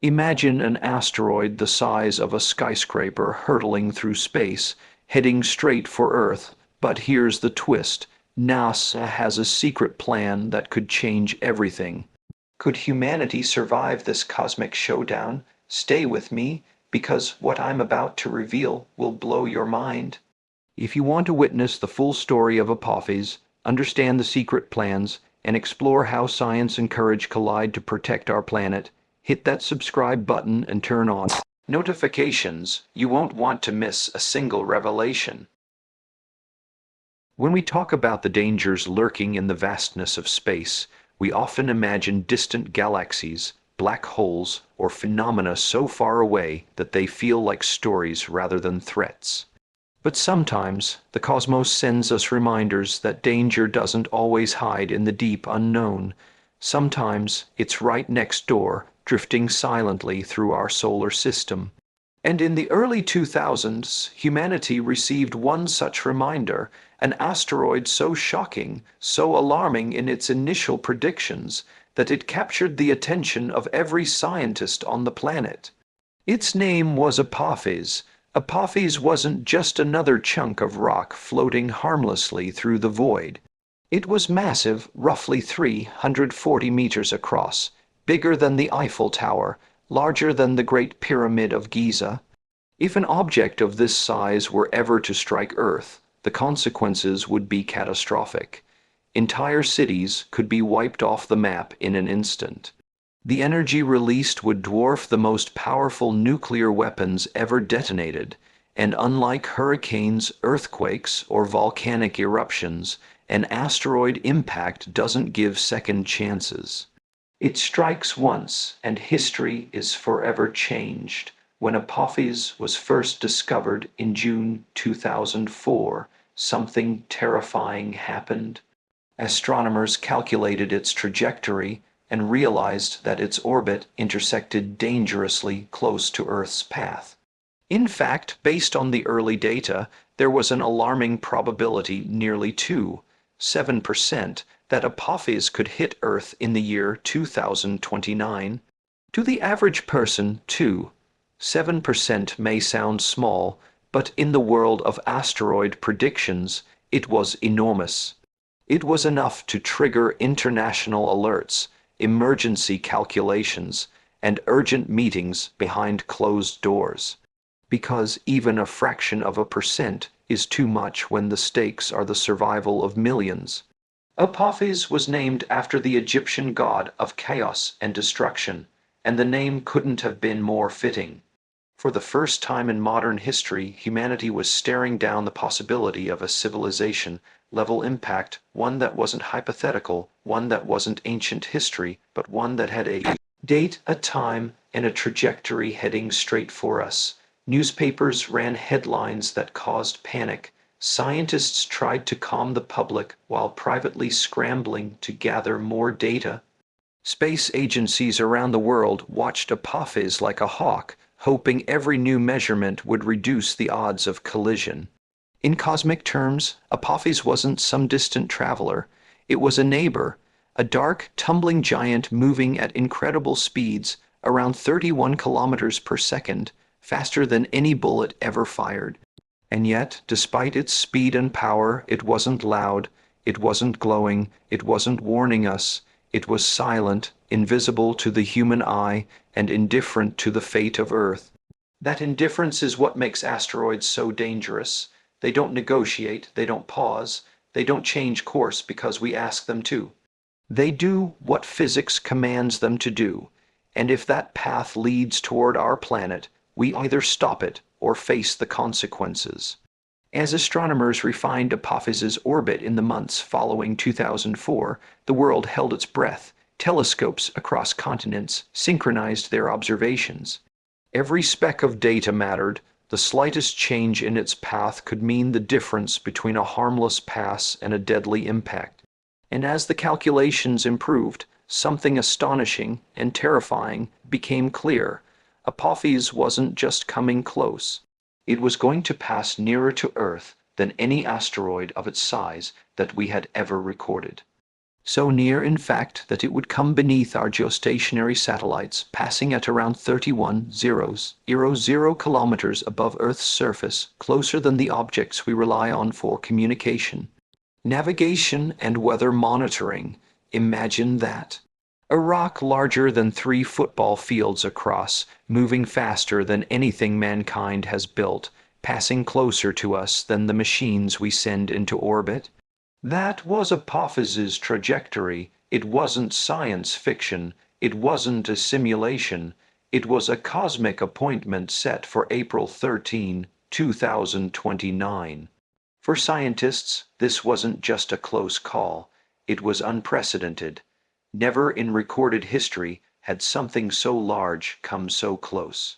Imagine an asteroid the size of a skyscraper hurtling through space, heading straight for Earth. But here's the twist. NASA has a secret plan that could change everything. Could humanity survive this cosmic showdown? Stay with me, because what I'm about to reveal will blow your mind. If you want to witness the full story of Apophis, understand the secret plans, and explore how science and courage collide to protect our planet, hit that subscribe button and turn on notifications. You won't want to miss a single revelation. When we talk about the dangers lurking in the vastness of space, we often imagine distant galaxies, black holes, or phenomena so far away that they feel like stories rather than threats. But sometimes, the cosmos sends us reminders that danger doesn't always hide in the deep unknown. Sometimes, it's right next door, drifting silently through our solar system. And in the early 2000s, humanity received one such reminder, an asteroid so shocking, so alarming in its initial predictions, that it captured the attention of every scientist on the planet. Its name was Apophis. Apophis wasn't just another chunk of rock floating harmlessly through the void. It was massive, roughly 340 meters across, bigger than the Eiffel Tower, larger than the Great Pyramid of Giza. If an object of this size were ever to strike Earth, the consequences would be catastrophic. Entire cities could be wiped off the map in an instant. The energy released would dwarf the most powerful nuclear weapons ever detonated, and unlike hurricanes, earthquakes, or volcanic eruptions, an asteroid impact doesn't give second chances. It strikes once, and history is forever changed. When Apophis was first discovered in June 2004, something terrifying happened. Astronomers calculated its trajectory and realized that its orbit intersected dangerously close to Earth's path. In fact, based on the early data, there was an alarming probability, nearly 7%, that Apophis could hit Earth in the year 2029. To the average person, 7% may sound small, but in the world of asteroid predictions, it was enormous. It was enough to trigger international alerts, emergency calculations, and urgent meetings behind closed doors. Because even a fraction of a percent is too much when the stakes are the survival of millions. Apophis was named after the Egyptian god of chaos and destruction, and the name couldn't have been more fitting. For the first time in modern history, humanity was staring down the possibility of a civilization-level impact, one that wasn't hypothetical, one that wasn't ancient history, but one that had a date, a time, and a trajectory heading straight for us. Newspapers ran headlines that caused panic. Scientists tried to calm the public while privately scrambling to gather more data. Space agencies around the world watched Apophis like a hawk, hoping every new measurement would reduce the odds of collision. In cosmic terms, Apophis wasn't some distant traveler. It was a neighbor, a dark, tumbling giant moving at incredible speeds, around 31 kilometers per second, faster than any bullet ever fired. And yet, despite its speed and power, it wasn't loud, it wasn't glowing, it wasn't warning us. It was silent, invisible to the human eye, and indifferent to the fate of Earth. That indifference is what makes asteroids so dangerous. They don't negotiate, they don't pause, they don't change course because we ask them to. They do what physics commands them to do, and if that path leads toward our planet, we either stop it or face the consequences. As astronomers refined Apophis's orbit in the months following 2004, the world held its breath. Telescopes across continents synchronized their observations. Every speck of data mattered. The slightest change in its path could mean the difference between a harmless pass and a deadly impact. And as the calculations improved, something astonishing and terrifying became clear. Apophis wasn't just coming close. It was going to pass nearer to Earth than any asteroid of its size that we had ever recorded. So near, in fact, that it would come beneath our geostationary satellites, passing at around 31.000 kilometers above Earth's surface, closer than the objects we rely on for communication, navigation, and weather monitoring. Imagine that. A rock larger than 3 football fields across, moving faster than anything mankind has built, passing closer to us than the machines we send into orbit. That was Apophis's trajectory. It wasn't science fiction. It wasn't a simulation. It was a cosmic appointment set for April 13, 2029. For scientists, this wasn't just a close call. It was unprecedented. Never in recorded history had something so large come so close.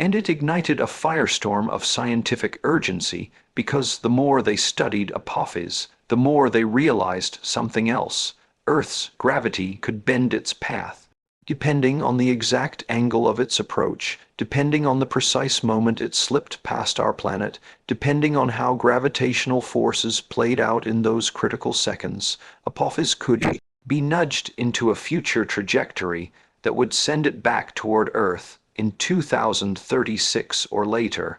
And it ignited a firestorm of scientific urgency, because the more they studied Apophis, the more they realized something else. Earth's gravity could bend its path, depending on the exact angle of its approach, depending on the precise moment it slipped past our planet, depending on how gravitational forces played out in those critical seconds. Apophis could be nudged into a future trajectory that would send it back toward Earth in 2036 or later.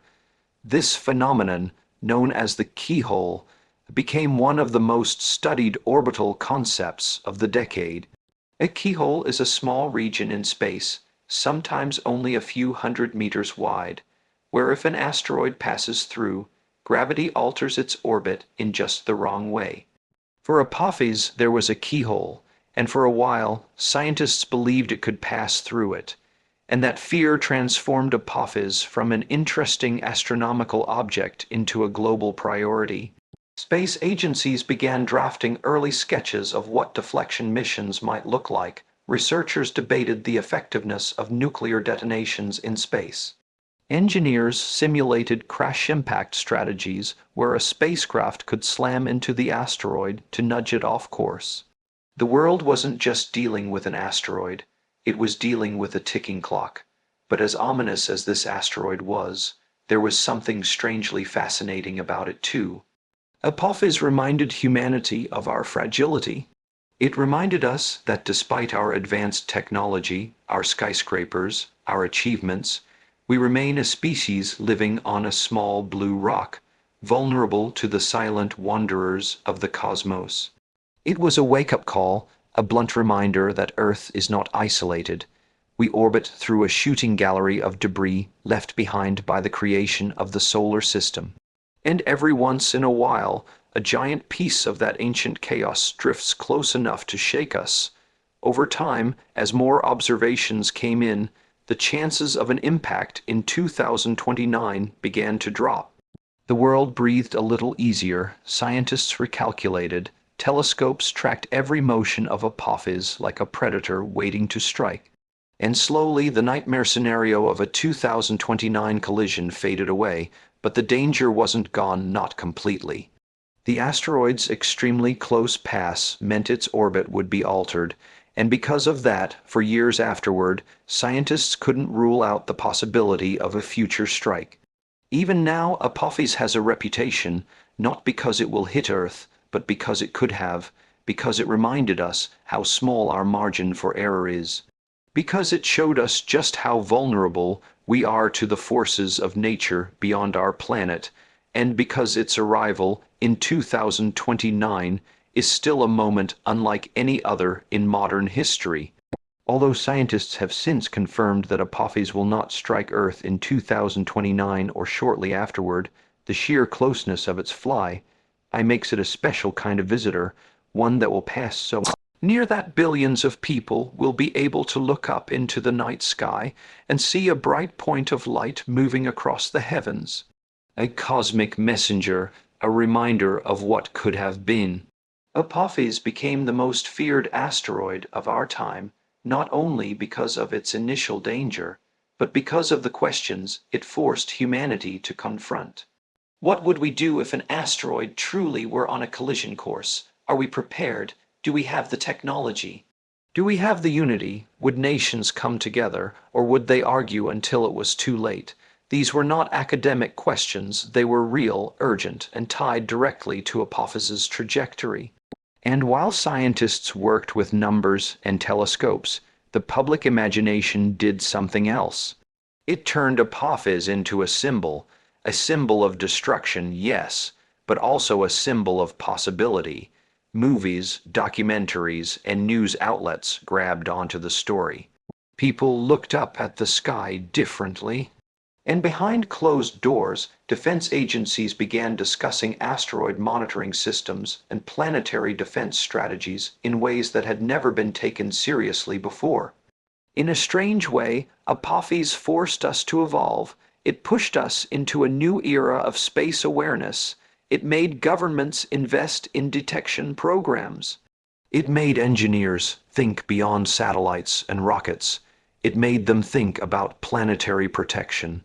This phenomenon, known as the keyhole, became one of the most studied orbital concepts of the decade. A keyhole is a small region in space, sometimes only a few hundred meters wide, where if an asteroid passes through, gravity alters its orbit in just the wrong way. For Apophis, there was a keyhole, and for a while, scientists believed it could pass through it, and that fear transformed Apophis from an interesting astronomical object into a global priority. Space agencies began drafting early sketches of what deflection missions might look like. Researchers debated the effectiveness of nuclear detonations in space. Engineers simulated crash impact strategies where a spacecraft could slam into the asteroid to nudge it off course. The world wasn't just dealing with an asteroid, it was dealing with a ticking clock. But as ominous as this asteroid was, there was something strangely fascinating about it too. Apophis reminded humanity of our fragility. It reminded us that despite our advanced technology, our skyscrapers, our achievements, we remain a species living on a small blue rock, vulnerable to the silent wanderers of the cosmos. It was a wake-up call, a blunt reminder that Earth is not isolated. We orbit through a shooting gallery of debris left behind by the creation of the solar system. And every once in a while, a giant piece of that ancient chaos drifts close enough to shake us. Over time, as more observations came in, the chances of an impact in 2029 began to drop. The world breathed a little easier, scientists recalculated, telescopes tracked every motion of Apophis like a predator waiting to strike. And slowly the nightmare scenario of a 2029 collision faded away, but the danger wasn't gone, not completely. The asteroid's extremely close pass meant its orbit would be altered, and because of that, for years afterward, scientists couldn't rule out the possibility of a future strike. Even now, Apophis has a reputation, not because it will hit Earth, but because it could have, because it reminded us how small our margin for error is, because it showed us just how vulnerable we are to the forces of nature beyond our planet, and because its arrival in 2029 is still a moment unlike any other in modern history. Although scientists have since confirmed that Apophis will not strike Earth in 2029 or shortly afterward, the sheer closeness of its fly makes it a special kind of visitor, one that will pass so near that billions of people will be able to look up into the night sky and see a bright point of light moving across the heavens. A cosmic messenger, a reminder of what could have been. Apophis became the most feared asteroid of our time, not only because of its initial danger, but because of the questions it forced humanity to confront. What would we do if an asteroid truly were on a collision course? Are we prepared? Do we have the technology? Do we have the unity? Would nations come together, or would they argue until it was too late? These were not academic questions, they were real, urgent, and tied directly to Apophis's trajectory. And while scientists worked with numbers and telescopes, the public imagination did something else. It turned Apophis into a symbol of destruction, yes, but also a symbol of possibility. Movies, documentaries, and news outlets grabbed onto the story. People looked up at the sky differently. And behind closed doors, defense agencies began discussing asteroid monitoring systems and planetary defense strategies in ways that had never been taken seriously before. In a strange way, Apophis forced us to evolve. It pushed us into a new era of space awareness. It made governments invest in detection programs. It made engineers think beyond satellites and rockets. It made them think about planetary protection.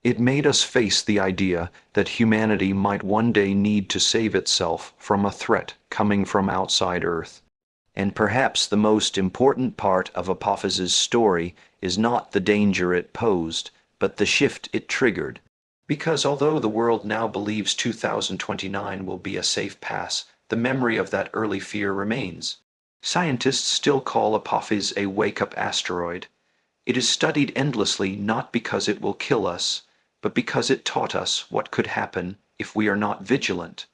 It made us face the idea that humanity might one day need to save itself from a threat coming from outside Earth. And perhaps the most important part of Apophis's story is not the danger it posed, but the shift it triggered. Because although the world now believes 2029 will be a safe pass, the memory of that early fear remains. Scientists still call Apophis a wake-up asteroid. It is studied endlessly not because it will kill us, but because it taught us what could happen if we are not vigilant.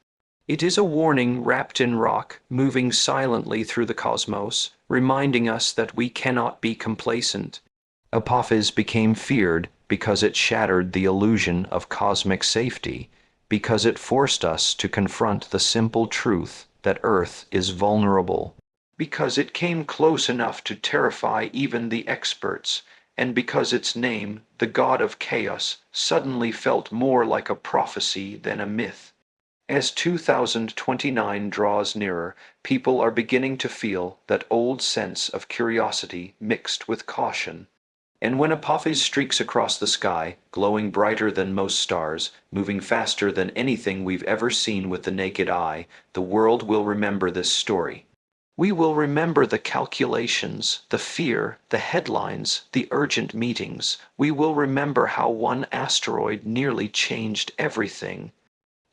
It is a warning wrapped in rock, moving silently through the cosmos, reminding us that we cannot be complacent. Apophis became feared because it shattered the illusion of cosmic safety, because it forced us to confront the simple truth that Earth is vulnerable, because it came close enough to terrify even the experts, and because its name, the God of Chaos, suddenly felt more like a prophecy than a myth. As 2029 draws nearer, people are beginning to feel that old sense of curiosity mixed with caution. And when Apophis streaks across the sky, glowing brighter than most stars, moving faster than anything we've ever seen with the naked eye, the world will remember this story. We will remember the calculations, the fear, the headlines, the urgent meetings. We will remember how one asteroid nearly changed everything.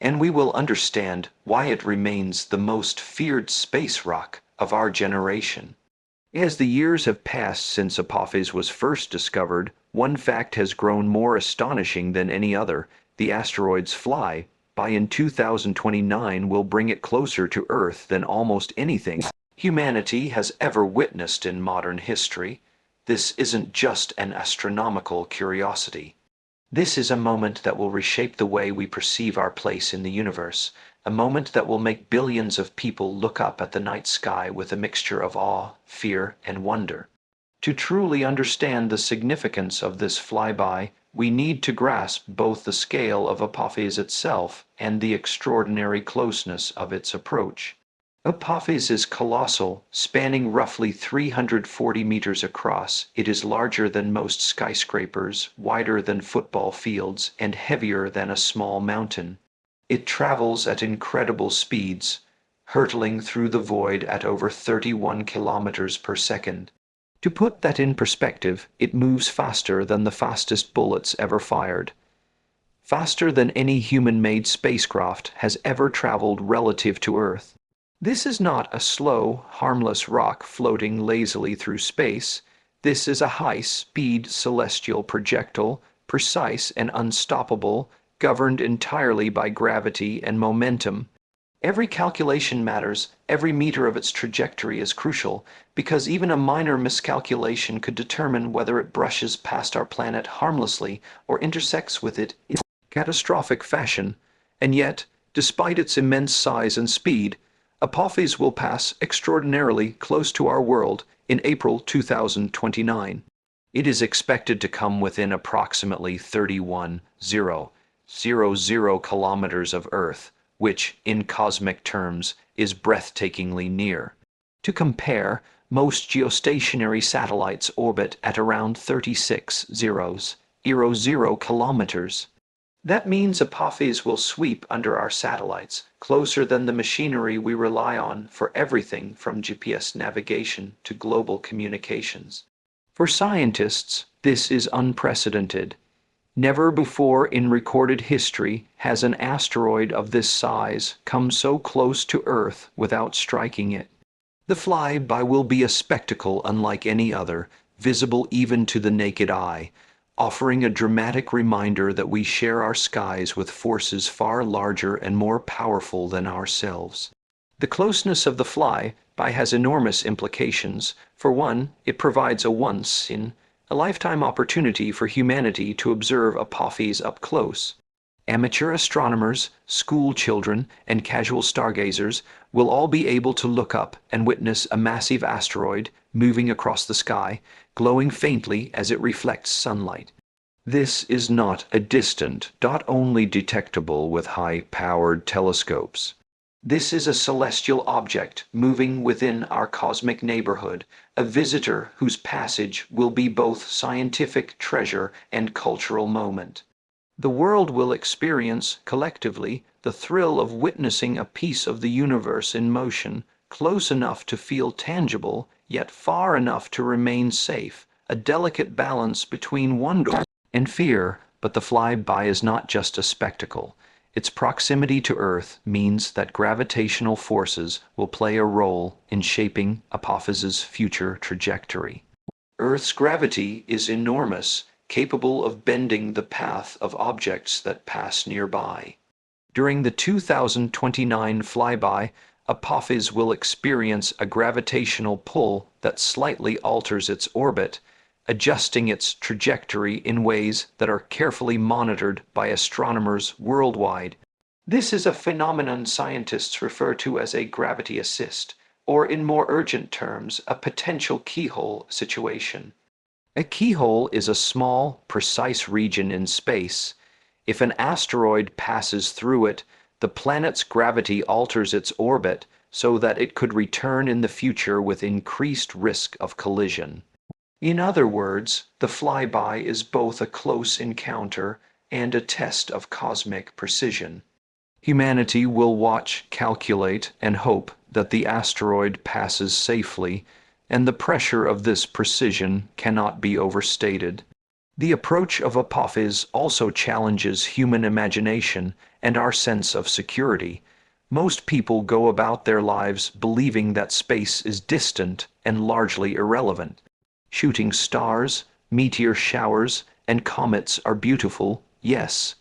And we will understand why it remains the most feared space rock of our generation. As the years have passed since Apophis was first discovered, one fact has grown more astonishing than any other. The asteroids fly by in 2029 will bring it closer to Earth than almost anything humanity has ever witnessed in modern history. This isn't just an astronomical curiosity. This is a moment that will reshape the way we perceive our place in the universe, a moment that will make billions of people look up at the night sky with a mixture of awe, fear, and wonder. To truly understand the significance of this flyby, we need to grasp both the scale of Apophis itself and the extraordinary closeness of its approach. Apophis is colossal, spanning roughly 340 meters across. It is larger than most skyscrapers, wider than football fields, and heavier than a small mountain. It travels at incredible speeds, hurtling through the void at over 31 kilometers per second. To put that in perspective, it moves faster than the fastest bullets ever fired. Faster than any human-made spacecraft has ever traveled relative to Earth. This is not a slow, harmless rock floating lazily through space. This is a high-speed celestial projectile, precise and unstoppable, governed entirely by gravity and momentum. Every calculation matters, every meter of its trajectory is crucial, because even a minor miscalculation could determine whether it brushes past our planet harmlessly or intersects with it in catastrophic fashion. And yet, despite its immense size and speed, Apophis will pass extraordinarily close to our world in April 2029. It is expected to come within approximately 31,000 kilometers of Earth, which, in cosmic terms, is breathtakingly near. To compare, most geostationary satellites orbit at around 36,000 kilometers. That means Apophis will sweep under our satellites, closer than the machinery we rely on for everything from GPS navigation to global communications. For scientists, this is unprecedented. Never before in recorded history has an asteroid of this size come so close to Earth without striking it. The flyby will be a spectacle unlike any other, visible even to the naked eye, offering a dramatic reminder that we share our skies with forces far larger and more powerful than ourselves. The closeness of the flyby has enormous implications. For one, it provides a once-in-a-lifetime opportunity for humanity to observe Apophis up close. Amateur astronomers, school children, and casual stargazers will all be able to look up and witness a massive asteroid moving across the sky, glowing faintly as it reflects sunlight. This is not a distant dot only detectable with high-powered telescopes. This is a celestial object moving within our cosmic neighborhood, a visitor whose passage will be both scientific treasure and cultural moment. The world will experience, collectively, the thrill of witnessing a piece of the universe in motion, close enough to feel tangible, yet far enough to remain safe, a delicate balance between wonder and fear. But the flyby is not just a spectacle. Its proximity to Earth means that gravitational forces will play a role in shaping Apophis's future trajectory. Earth's gravity is enormous, capable of bending the path of objects that pass nearby. During the 2029 flyby, Apophis will experience a gravitational pull that slightly alters its orbit, adjusting its trajectory in ways that are carefully monitored by astronomers worldwide. This is a phenomenon scientists refer to as a gravity assist, or in more urgent terms, a potential keyhole situation. A keyhole is a small, precise region in space. If an asteroid passes through it, the planet's gravity alters its orbit so that it could return in the future with increased risk of collision. In other words, the flyby is both a close encounter and a test of cosmic precision. Humanity will watch, calculate, and hope that the asteroid passes safely, and the pressure of this precision cannot be overstated. The approach of Apophis also challenges human imagination and our sense of security. Most people go about their lives believing that space is distant and largely irrelevant. Shooting stars, meteor showers, and comets are beautiful, yes,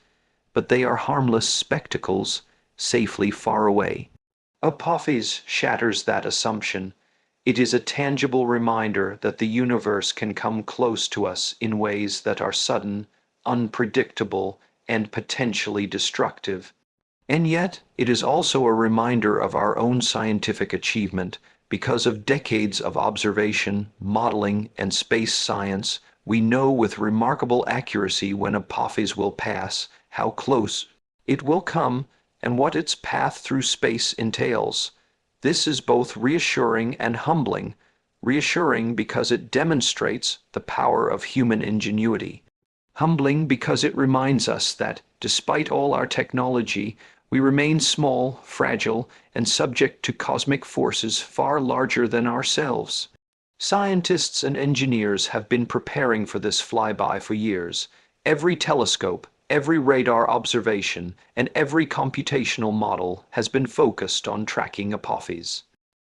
but they are harmless spectacles, safely far away. Apophis shatters that assumption. It is a tangible reminder that the universe can come close to us in ways that are sudden, unpredictable, and potentially destructive. And yet, it is also a reminder of our own scientific achievement. Because of decades of observation, modeling, and space science, we know with remarkable accuracy when Apophis will pass, how close it will come, and what its path through space entails. This is both reassuring and humbling. Reassuring because it demonstrates the power of human ingenuity. Humbling because it reminds us that, despite all our technology, we remain small, fragile, and subject to cosmic forces far larger than ourselves. Scientists and engineers have been preparing for this flyby for years. Every telescope, every radar observation, and every computational model has been focused on tracking Apophis.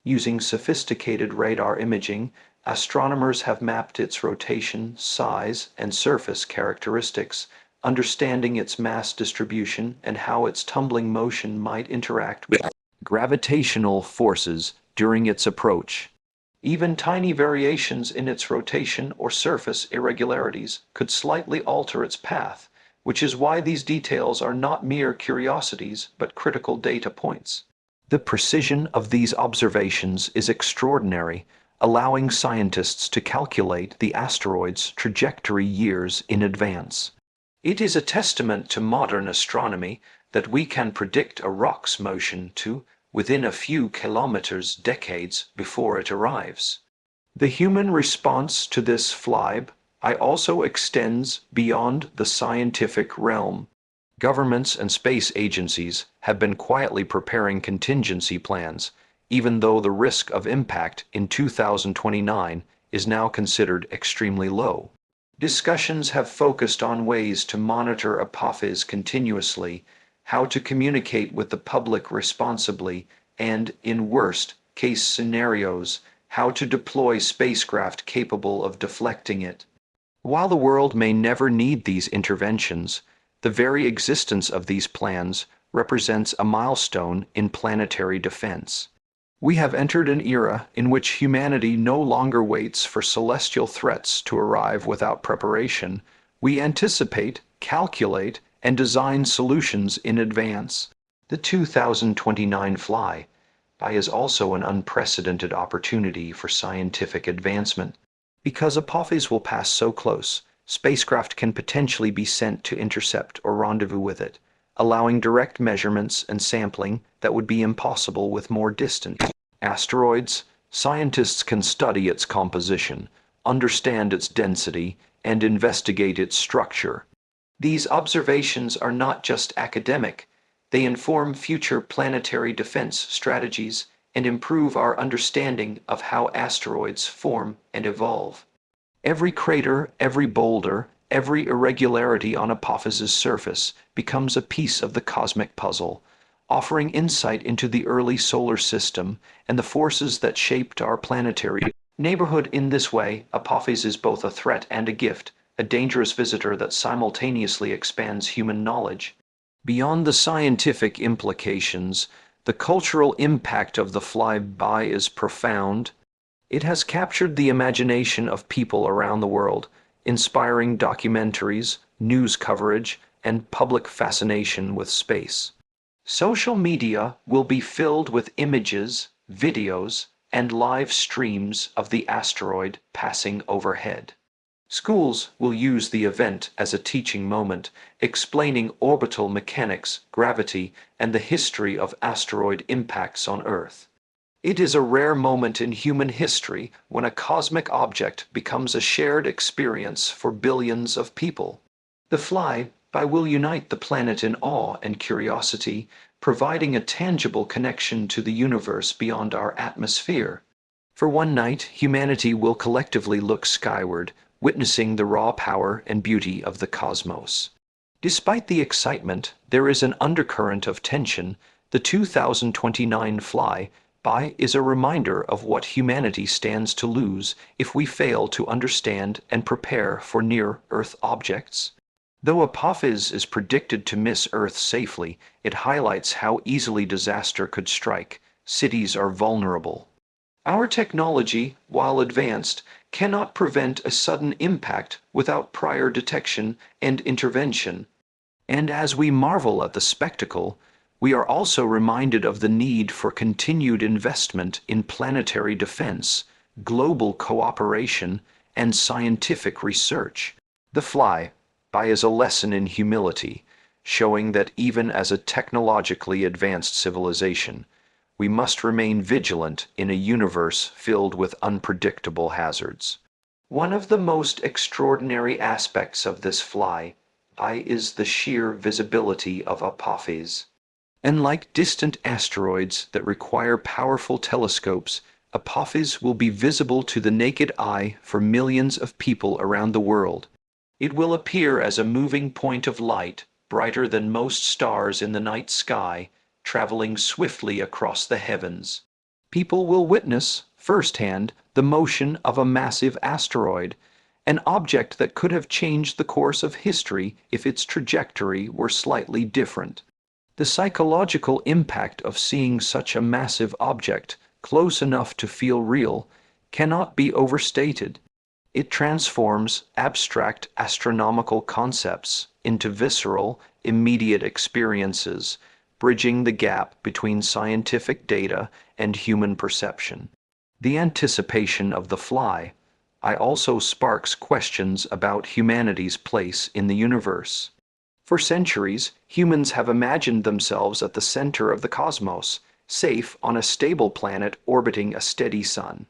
Using sophisticated radar imaging, astronomers have mapped its rotation, size, and surface characteristics, understanding its mass distribution and how its tumbling motion might interact with gravitational forces during its approach. Even tiny variations in its rotation or surface irregularities could slightly alter its path, which is why these details are not mere curiosities but critical data points. The precision of these observations is extraordinary, allowing scientists to calculate the asteroid's trajectory years in advance. It is a testament to modern astronomy that we can predict a rock's motion to within a few kilometers decades before it arrives. The human response to this flyby also extends beyond the scientific realm. Governments and space agencies have been quietly preparing contingency plans, even though the risk of impact in 2029 is now considered extremely low. Discussions have focused on ways to monitor Apophis continuously, how to communicate with the public responsibly, and, in worst-case scenarios, how to deploy spacecraft capable of deflecting it. While the world may never need these interventions, the very existence of these plans represents a milestone in planetary defense. We have entered an era in which humanity no longer waits for celestial threats to arrive without preparation. We anticipate, calculate, and design solutions in advance. The 2029 flyby is also an unprecedented opportunity for scientific advancement. Because Apophis will pass so close, spacecraft can potentially be sent to intercept or rendezvous with it, allowing direct measurements and sampling that would be impossible with more distant asteroids. Scientists can study its composition, understand its density, and investigate its structure. These observations are not just academic, they inform future planetary defense strategies and improve our understanding of how asteroids form and evolve. Every crater, every boulder, every irregularity on Apophis's surface becomes a piece of the cosmic puzzle, offering insight into the early solar system and the forces that shaped our planetary neighborhood. In this way, Apophis is both a threat and a gift, a dangerous visitor that simultaneously expands human knowledge. Beyond the scientific implications, the cultural impact of the flyby is profound. It has captured the imagination of people around the world, inspiring documentaries, news coverage, and public fascination with space. Social media will be filled with images, videos, and live streams of the asteroid passing overhead. Schools will use the event as a teaching moment, explaining orbital mechanics, gravity, and the history of asteroid impacts on Earth. It is a rare moment in human history when a cosmic object becomes a shared experience for billions of people. The flyby will unite the planet in awe and curiosity, providing a tangible connection to the universe beyond our atmosphere. For one night, humanity will collectively look skyward, witnessing the raw power and beauty of the cosmos. Despite the excitement, there is an undercurrent of tension. The 2029 flyby is a reminder of what humanity stands to lose if we fail to understand and prepare for near-Earth objects. Though Apophis is predicted to miss Earth safely, it highlights how easily disaster could strike. Cities are vulnerable. Our technology, while advanced, cannot prevent a sudden impact without prior detection and intervention. And as we marvel at the spectacle, we are also reminded of the need for continued investment in planetary defense, global cooperation, and scientific research. The flyby is a lesson in humility, showing that even as a technologically advanced civilization, we must remain vigilant in a universe filled with unpredictable hazards. One of the most extraordinary aspects of this flyby is the sheer visibility of Apophis. Unlike distant asteroids that require powerful telescopes, Apophis will be visible to the naked eye for millions of people around the world. It will appear as a moving point of light, brighter than most stars in the night sky, traveling swiftly across the heavens. People will witness, firsthand, the motion of a massive asteroid, an object that could have changed the course of history if its trajectory were slightly different. The psychological impact of seeing such a massive object close enough to feel real cannot be overstated. It transforms abstract astronomical concepts into visceral, immediate experiences, bridging the gap between scientific data and human perception. The anticipation of the flyby also sparks questions about humanity's place in the universe. For centuries, humans have imagined themselves at the center of the cosmos, safe on a stable planet orbiting a steady sun.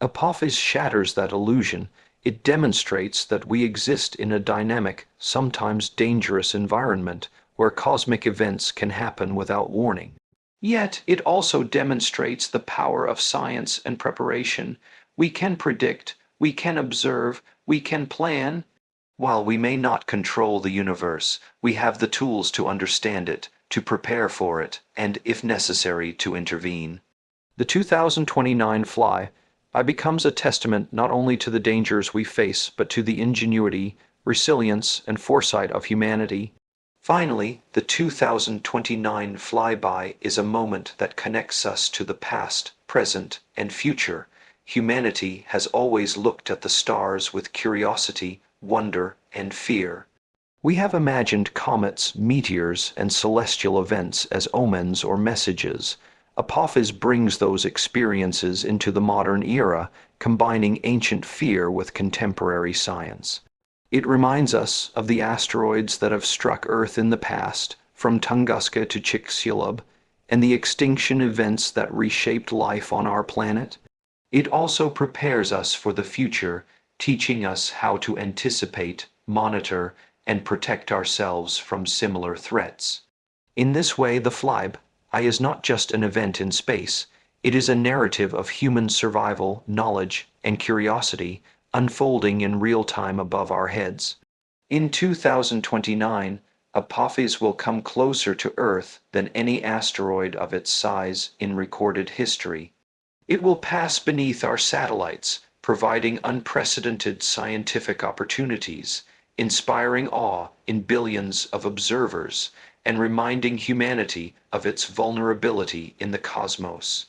Apophis shatters that illusion. It demonstrates that we exist in a dynamic, sometimes dangerous environment where cosmic events can happen without warning. Yet, it also demonstrates the power of science and preparation. We can predict, we can observe, we can plan. While we may not control the universe, we have the tools to understand it, to prepare for it, and, if necessary, to intervene. The 2029 flyby becomes a testament not only to the dangers we face, but to the ingenuity, resilience, and foresight of humanity. Finally, the 2029 flyby is a moment that connects us to the past, present, and future. Humanity has always looked at the stars with curiosity, wonder, and fear. We have imagined comets, meteors, and celestial events as omens or messages. Apophis brings those experiences into the modern era, combining ancient fear with contemporary science. It reminds us of the asteroids that have struck Earth in the past, from Tunguska to Chicxulub, and the extinction events that reshaped life on our planet. It also prepares us for the future, teaching us how to anticipate, monitor, and protect ourselves from similar threats. In this way, the flyby is not just an event in space, it is a narrative of human survival, knowledge, and curiosity unfolding in real time above our heads. In 2029, Apophis will come closer to Earth than any asteroid of its size in recorded history. It will pass beneath our satellites, providing unprecedented scientific opportunities, inspiring awe in billions of observers, and reminding humanity of its vulnerability in the cosmos.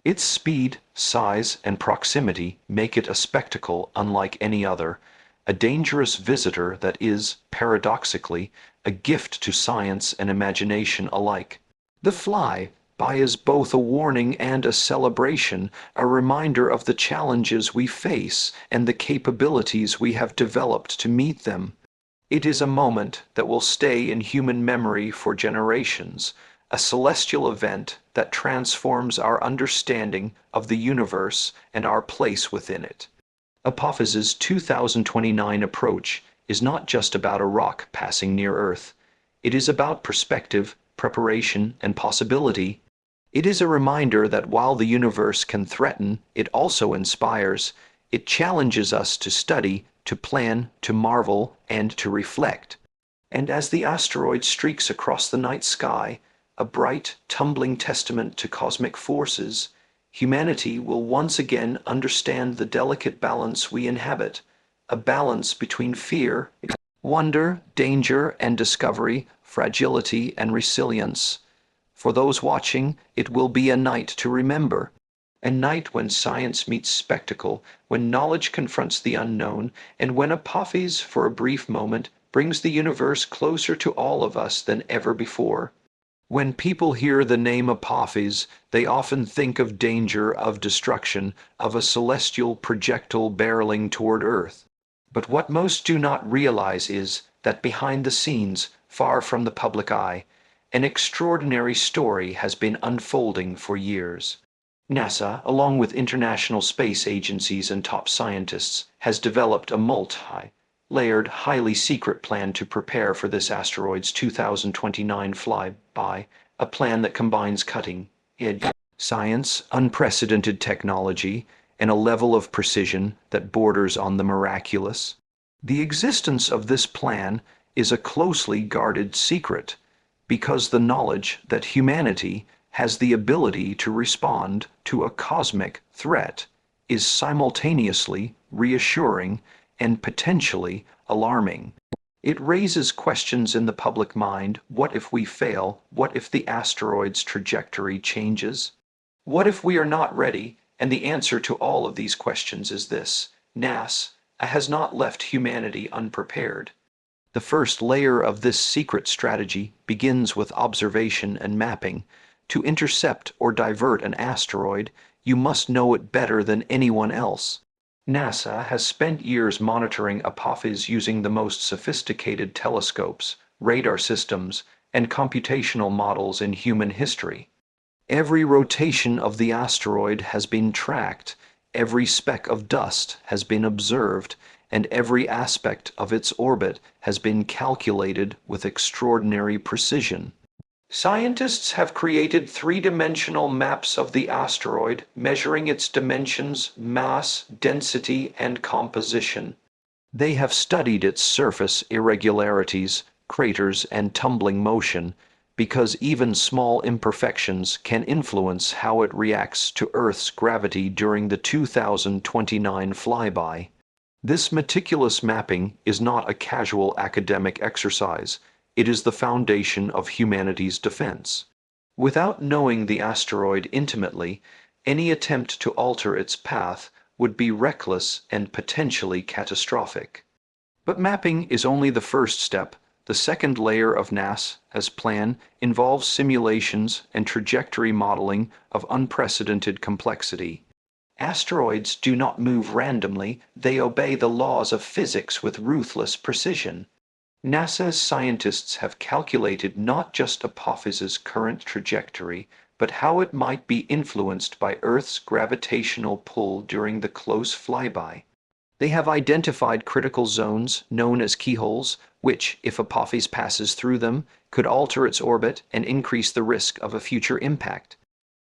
Its speed, size, and proximity make it a spectacle unlike any other, a dangerous visitor that is, paradoxically, a gift to science and imagination alike. The flyby is both a warning and a celebration, a reminder of the challenges we face and the capabilities we have developed to meet them. It is a moment that will stay in human memory for generations, a celestial event that transforms our understanding of the universe and our place within it. Apophis's 2029 approach is not just about a rock passing near Earth. It is about perspective, preparation, and possibility. It is a reminder that while the universe can threaten, it also inspires. It challenges us to study, to plan, to marvel, and to reflect. And as the asteroid streaks across the night sky, a bright, tumbling testament to cosmic forces, humanity will once again understand the delicate balance we inhabit, a balance between fear, wonder, danger, and discovery, fragility, and resilience. For those watching, it will be a night to remember. A night when science meets spectacle, when knowledge confronts the unknown, and when Apophis, for a brief moment, brings the universe closer to all of us than ever before. When people hear the name Apophis, they often think of danger, of destruction, of a celestial projectile barreling toward Earth. But what most do not realize is that behind the scenes, far from the public eye, an extraordinary story has been unfolding for years. NASA, along with international space agencies and top scientists, has developed a multi-layered, highly secret plan to prepare for this asteroid's 2029 flyby, a plan that combines cutting-edge science, unprecedented technology, and a level of precision that borders on the miraculous. The existence of this plan is a closely guarded secret, because the knowledge that humanity has the ability to respond to a cosmic threat is simultaneously reassuring and potentially alarming. It raises questions in the public mind. What if we fail? What if the asteroid's trajectory changes? What if we are not ready? And the answer to all of these questions is this: NASA has not left humanity unprepared. The first layer of this secret strategy begins with observation and mapping. To intercept or divert an asteroid, you must know it better than anyone else. NASA has spent years monitoring Apophis using the most sophisticated telescopes, radar systems, and computational models in human history. Every rotation of the asteroid has been tracked, every speck of dust has been observed, and every aspect of its orbit has been calculated with extraordinary precision. Scientists have created three-dimensional maps of the asteroid, measuring its dimensions, mass, density, and composition. They have studied its surface irregularities, craters, and tumbling motion, because even small imperfections can influence how it reacts to Earth's gravity during the 2029 flyby. This meticulous mapping is not a casual academic exercise, it is the foundation of humanity's defense. Without knowing the asteroid intimately, any attempt to alter its path would be reckless and potentially catastrophic. But mapping is only the first step. The second layer of NASA's plan involves simulations and trajectory modeling of unprecedented complexity. Asteroids do not move randomly, they obey the laws of physics with ruthless precision. NASA's scientists have calculated not just Apophis's current trajectory, but how it might be influenced by Earth's gravitational pull during the close flyby. They have identified critical zones, known as keyholes, which, if Apophis passes through them, could alter its orbit and increase the risk of a future impact.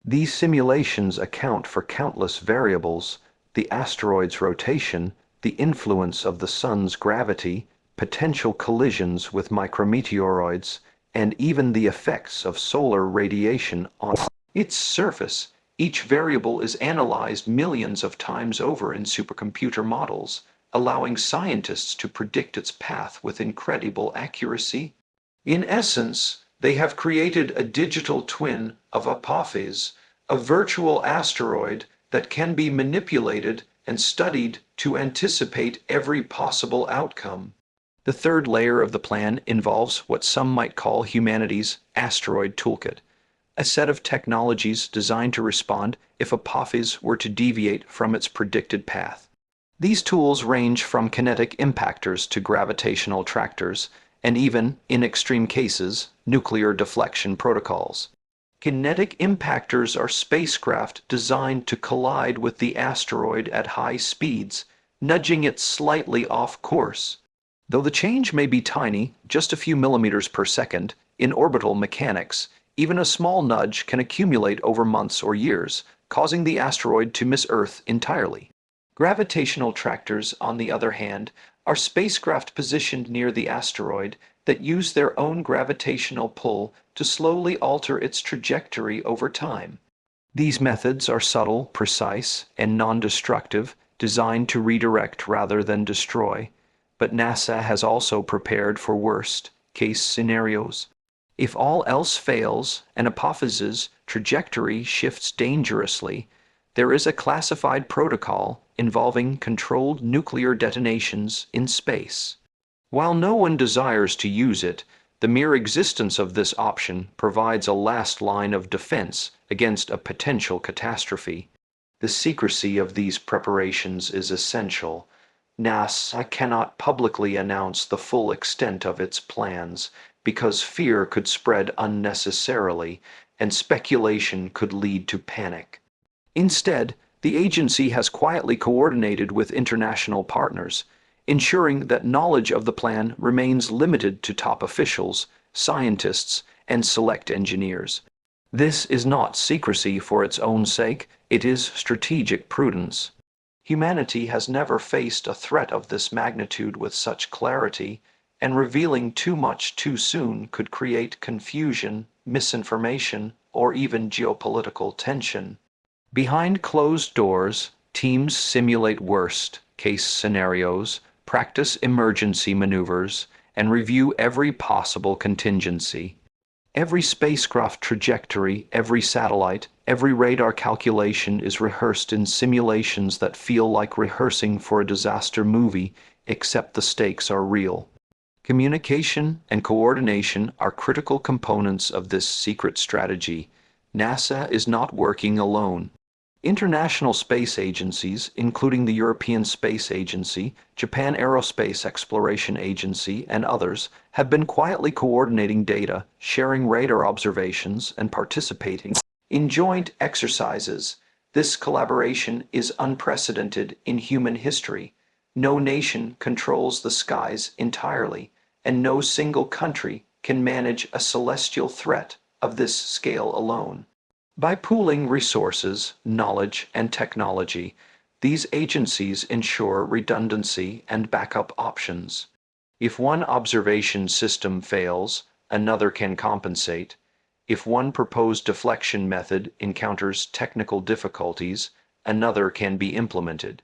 These simulations account for countless variables: the asteroid's rotation, the influence of the Sun's gravity, potential collisions with micrometeoroids, and even the effects of solar radiation on its surface. Each variable is analyzed millions of times over in supercomputer models, allowing scientists to predict its path with incredible accuracy. In essence, they have created a digital twin of Apophis, a virtual asteroid that can be manipulated and studied to anticipate every possible outcome. The third layer of the plan involves what some might call humanity's asteroid toolkit, a set of technologies designed to respond if Apophis were to deviate from its predicted path. These tools range from kinetic impactors to gravitational tractors, and even, in extreme cases, nuclear deflection protocols. Kinetic impactors are spacecraft designed to collide with the asteroid at high speeds, nudging it slightly off course. Though the change may be tiny, just a few millimeters per second, in orbital mechanics, even a small nudge can accumulate over months or years, causing the asteroid to miss Earth entirely. Gravitational tractors, on the other hand, are spacecraft positioned near the asteroid that use their own gravitational pull to slowly alter its trajectory over time. These methods are subtle, precise, and non-destructive, designed to redirect rather than destroy. But NASA has also prepared for worst-case scenarios. If all else fails and Apophis's trajectory shifts dangerously, there is a classified protocol involving controlled nuclear detonations in space. While no one desires to use it, the mere existence of this option provides a last line of defense against a potential catastrophe. The secrecy of these preparations is essential. NASA cannot publicly announce the full extent of its plans because fear could spread unnecessarily and speculation could lead to panic. Instead, the agency has quietly coordinated with international partners, ensuring that knowledge of the plan remains limited to top officials, scientists, and select engineers. This is not secrecy for its own sake, it is strategic prudence. Humanity has never faced a threat of this magnitude with such clarity, and revealing too much too soon could create confusion, misinformation, or even geopolitical tension. Behind closed doors, teams simulate worst-case scenarios, practice emergency maneuvers, and review every possible contingency. Every spacecraft trajectory, every satellite, every radar calculation is rehearsed in simulations that feel like rehearsing for a disaster movie, except the stakes are real. Communication and coordination are critical components of this secret strategy. NASA is not working alone. International space agencies, including the European Space Agency, Japan Aerospace Exploration Agency, and others, have been quietly coordinating data, sharing radar observations, and participating in joint exercises. This collaboration is unprecedented in human history. No nation controls the skies entirely, and no single country can manage a celestial threat of this scale alone. By pooling resources, knowledge, and technology, These agencies ensure redundancy and backup options. If one observation system fails, another can compensate. If one proposed deflection method encounters technical difficulties, another can be implemented.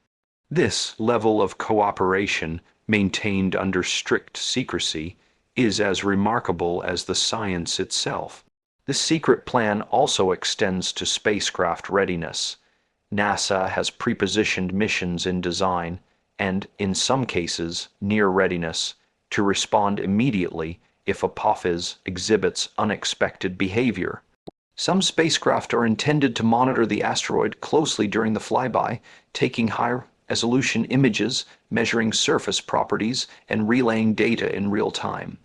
This level of cooperation, maintained under strict secrecy, is as remarkable as the science itself. This secret plan also extends to spacecraft readiness. NASA has prepositioned missions in design, and, in some cases, near readiness, to respond immediately if Apophis exhibits unexpected behavior. Some spacecraft are intended to monitor the asteroid closely during the flyby, taking high-resolution images, measuring surface properties, and relaying data in real time.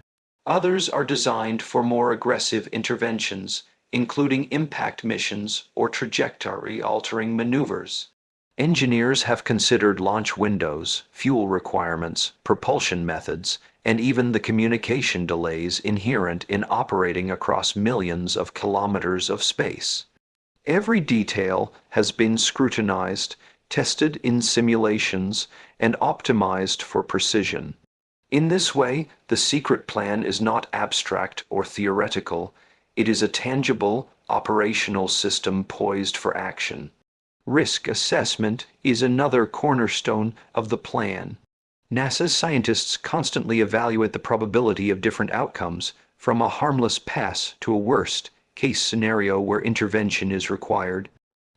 Others are designed for more aggressive interventions, including impact missions or trajectory-altering maneuvers. Engineers have considered launch windows, fuel requirements, propulsion methods, and even the communication delays inherent in operating across millions of kilometers of space. Every detail has been scrutinized, tested in simulations, and optimized for precision. In this way, the secret plan is not abstract or theoretical. It is a tangible, operational system poised for action. Risk assessment is another cornerstone of the plan. NASA's scientists constantly evaluate the probability of different outcomes, from a harmless pass to a worst-case scenario where intervention is required.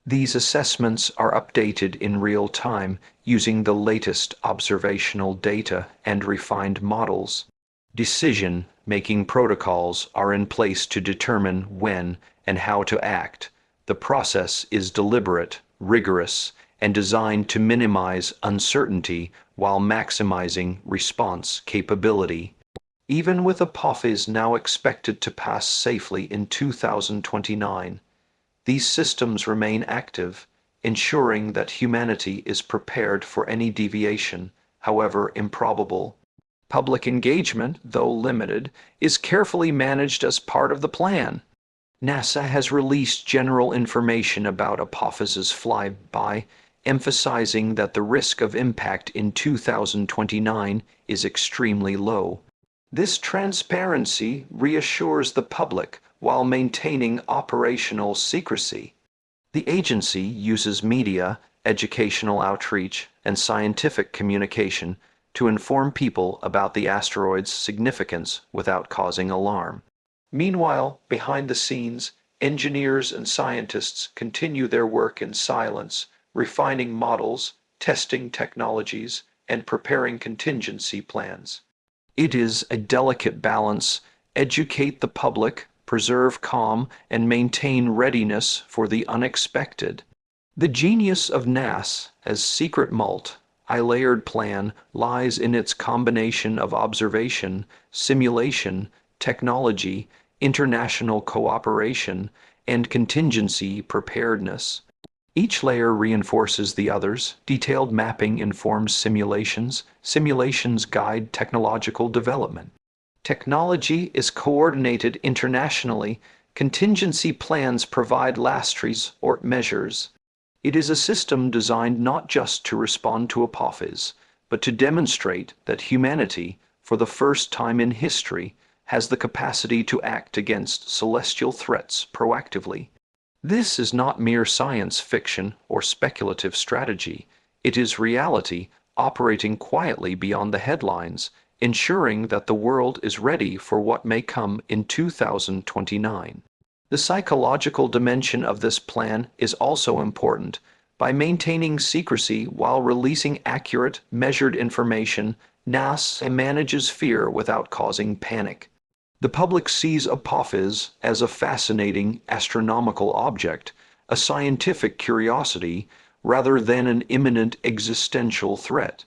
These assessments are updated in real time using the latest observational data and refined models. Decision-making protocols are in place to determine when and how to act. The process is deliberate, rigorous, and designed to minimize uncertainty while maximizing response capability. Even with Apophis now expected to pass safely in 2029, these systems remain active, ensuring that humanity is prepared for any deviation, however improbable. Public engagement, though limited, is carefully managed as part of the plan. NASA has released general information about Apophis's flyby, emphasizing that the risk of impact in 2029 is extremely low. This transparency reassures the public while maintaining operational secrecy. The agency uses media, educational outreach, and scientific communication to inform people about the asteroid's significance without causing alarm. Meanwhile, behind the scenes, engineers and scientists continue their work in silence, refining models, testing technologies, and preparing contingency plans. It is a delicate balance: educate the public, preserve calm, and maintain readiness for the unexpected. The genius of NAS as secret multi-layered plan lies in its combination of observation, simulation, technology, international cooperation, and contingency preparedness. Each layer reinforces the others. Detailed mapping informs simulations. Simulations guide technological development. Technology is coordinated internationally. Contingency plans provide last resort measures. It is a system designed not just to respond to Apophis, but to demonstrate that humanity, for the first time in history, has the capacity to act against celestial threats proactively. This is not mere science fiction or speculative strategy. It is reality operating quietly beyond the headlines, ensuring that the world is ready for what may come in 2029. The psychological dimension of this plan is also important. By maintaining secrecy while releasing accurate, measured information, NASA manages fear without causing panic. The public sees Apophis as a fascinating astronomical object, a scientific curiosity, rather than an imminent existential threat.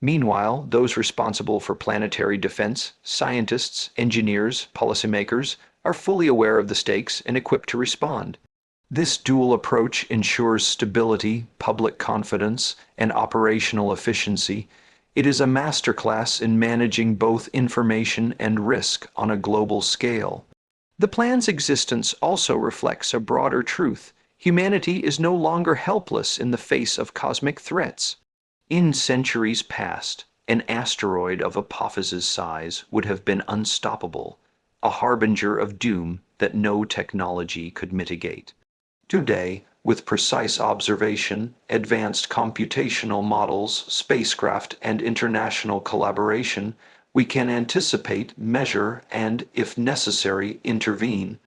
Meanwhile, those responsible for planetary defense, scientists, engineers, policymakers, are fully aware of the stakes and equipped to respond. This dual approach ensures stability, public confidence, and operational efficiency. It is a masterclass in managing both information and risk on a global scale. The plan's existence also reflects a broader truth. Humanity is no longer helpless in the face of cosmic threats. In centuries past, an asteroid of Apophis' size would have been unstoppable, a harbinger of doom that no technology could mitigate. Today, with precise observation, advanced computational models, spacecraft, and international collaboration, we can anticipate, measure, and, if necessary, intervene.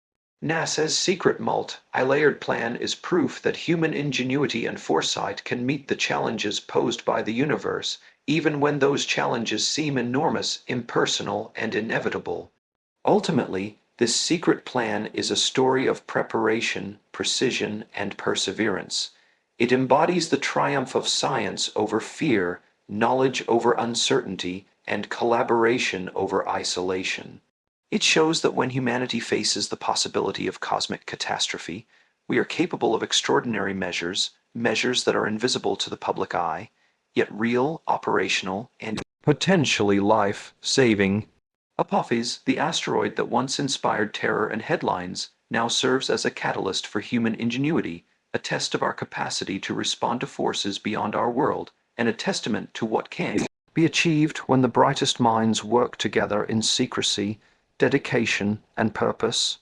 NASA's secret multi-layered plan is proof that human ingenuity and foresight can meet the challenges posed by the universe, even when those challenges seem enormous, impersonal, and inevitable. Ultimately, this secret plan is a story of preparation, precision, and perseverance. It embodies the triumph of science over fear, knowledge over uncertainty, and collaboration over isolation. It shows that when humanity faces the possibility of cosmic catastrophe, we are capable of extraordinary measures, measures that are invisible to the public eye, yet real, operational, and potentially life-saving. Apophis, the asteroid that once inspired terror and headlines, now serves as a catalyst for human ingenuity, a test of our capacity to respond to forces beyond our world, and a testament to what can be achieved when the brightest minds work together in secrecy, dedication, and purpose.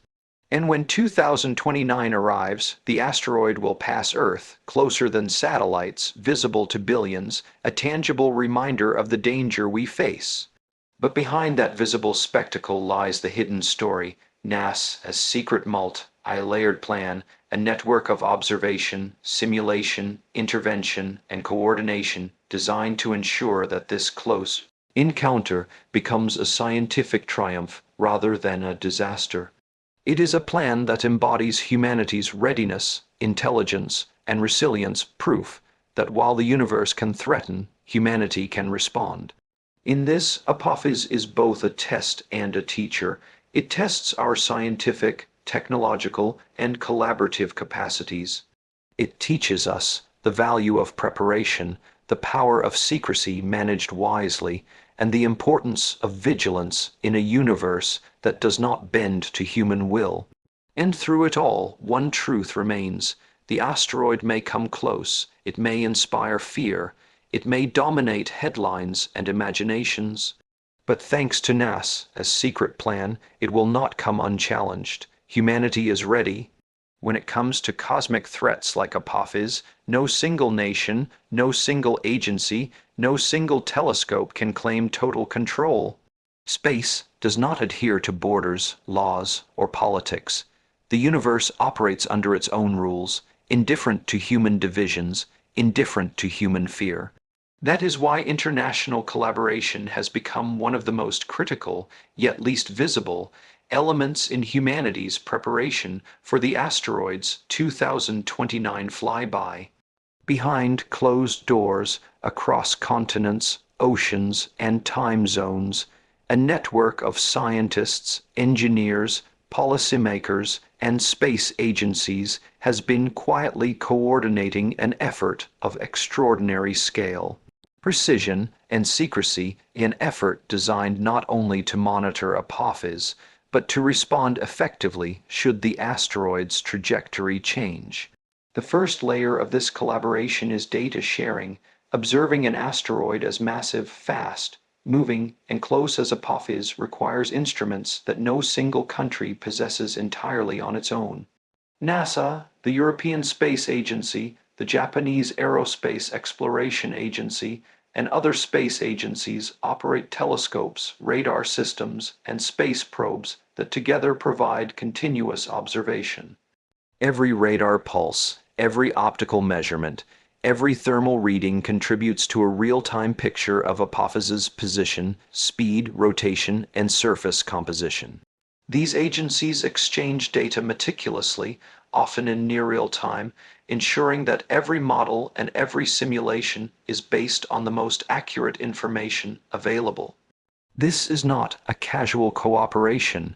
And when 2029 arrives, the asteroid will pass Earth, closer than satellites, visible to billions, a tangible reminder of the danger we face. But behind that visible spectacle lies the hidden story, NASA's secret multi-layered plan, a network of observation, simulation, intervention, and coordination designed to ensure that this close encounter becomes a scientific triumph rather than a disaster. It is a plan that embodies humanity's readiness, intelligence, and resilience, proof that while the universe can threaten, humanity can respond. In this, Apophis is both a test and a teacher. It tests our scientific, technological, and collaborative capacities. It teaches us the value of preparation, the power of secrecy managed wisely, and the importance of vigilance in a universe that does not bend to human will. And through it all, one truth remains. The asteroid may come close, it may inspire fear, it may dominate headlines and imaginations, but thanks to NASA's secret plan, it will not come unchallenged. Humanity is ready. When it comes to cosmic threats like Apophis, no single nation, no single agency, no single telescope can claim total control. Space does not adhere to borders, laws, or politics. The universe operates under its own rules, indifferent to human divisions, indifferent to human fear. That is why international collaboration has become one of the most critical, yet least visible, elements in humanity's preparation for the asteroid's 2029 flyby. Behind closed doors, across continents, oceans, and time zones, a network of scientists, engineers, policymakers, and space agencies has been quietly coordinating an effort of extraordinary scale. Precision and secrecy, an effort designed not only to monitor Apophis, but to respond effectively should the asteroid's trajectory change. The first layer of this collaboration is data sharing, observing an asteroid as massive, fast, moving, and close as Apophis requires instruments that no single country possesses entirely on its own. NASA, the European Space Agency, the Japanese Aerospace Exploration Agency, and other space agencies operate telescopes, radar systems, and space probes that together provide continuous observation. Every radar pulse, every optical measurement, every thermal reading contributes to a real-time picture of Apophis's position, speed, rotation, and surface composition. These agencies exchange data meticulously, often in near real time, ensuring that every model and every simulation is based on the most accurate information available. This is not a casual cooperation.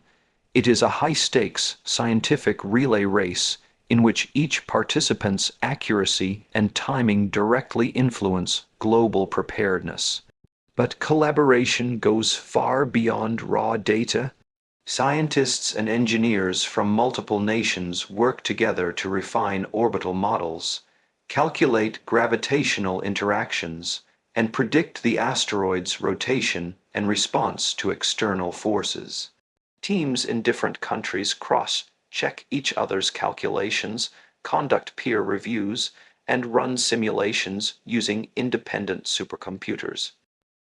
It is a high-stakes scientific relay race in which each participant's accuracy and timing directly influence global preparedness. But collaboration goes far beyond raw data. Scientists and engineers from multiple nations work together to refine orbital models, calculate gravitational interactions, and predict the asteroid's rotation and response to external forces. Teams in different countries cross-check each other's calculations, conduct peer reviews, and run simulations using independent supercomputers.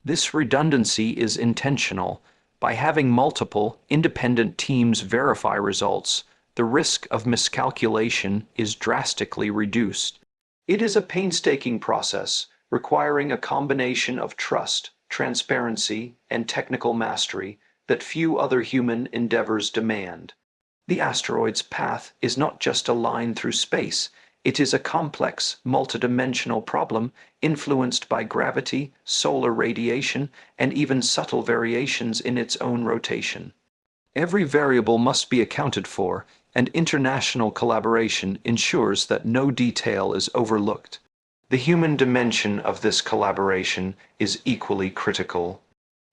This redundancy is intentional. By having multiple, independent teams verify results, the risk of miscalculation is drastically reduced. It is a painstaking process, requiring a combination of trust, transparency, and technical mastery that few other human endeavors demand. The asteroid's path is not just a line through space, it is a complex, multidimensional problem influenced by gravity, solar radiation, and even subtle variations in its own rotation. Every variable must be accounted for, and international collaboration ensures that no detail is overlooked. The human dimension of this collaboration is equally critical.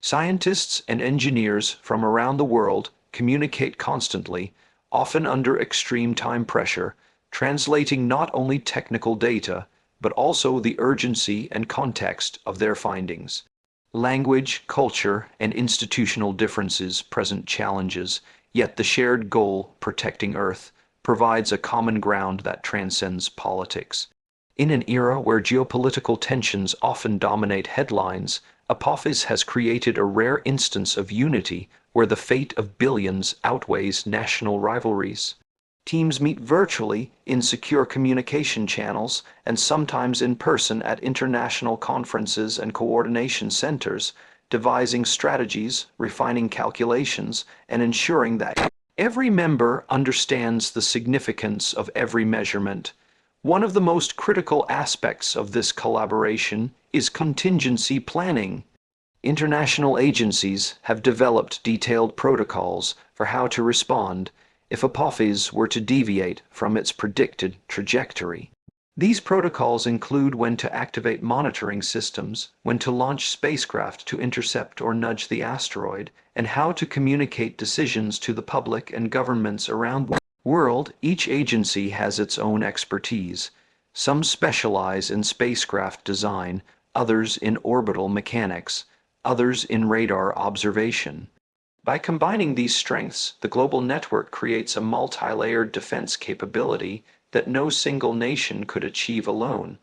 Scientists and engineers from around the world communicate constantly, often under extreme time pressure, translating not only technical data, but also the urgency and context of their findings. Language, culture, and institutional differences present challenges, yet the shared goal, protecting Earth, provides a common ground that transcends politics. In an era where geopolitical tensions often dominate headlines, Apophis has created a rare instance of unity where the fate of billions outweighs national rivalries. Teams meet virtually in secure communication channels and sometimes in person at international conferences and coordination centers, devising strategies, refining calculations, and ensuring that every member understands the significance of every measurement. One of the most critical aspects of this collaboration is contingency planning. International agencies have developed detailed protocols for how to respond if Apophis were to deviate from its predicted trajectory. These protocols include when to activate monitoring systems, when to launch spacecraft to intercept or nudge the asteroid, and how to communicate decisions to the public and governments around the world. Each agency has its own expertise. Some specialize in spacecraft design, others in orbital mechanics, others in radar observation. By combining these strengths, the global network creates a multi-layered defense capability that no single nation could achieve alone.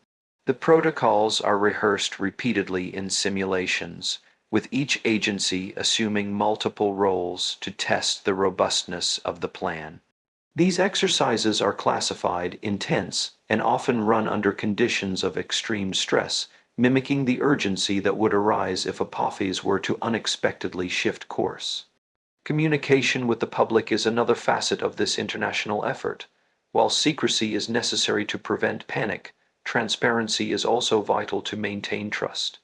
The protocols are rehearsed repeatedly in simulations, with each agency assuming multiple roles to test the robustness of the plan. These exercises are classified intense and often run under conditions of extreme stress, mimicking the urgency that would arise if Apophis were to unexpectedly shift course. Communication with the public is another facet of this international effort. While secrecy is necessary to prevent panic, transparency is also vital to maintain trust.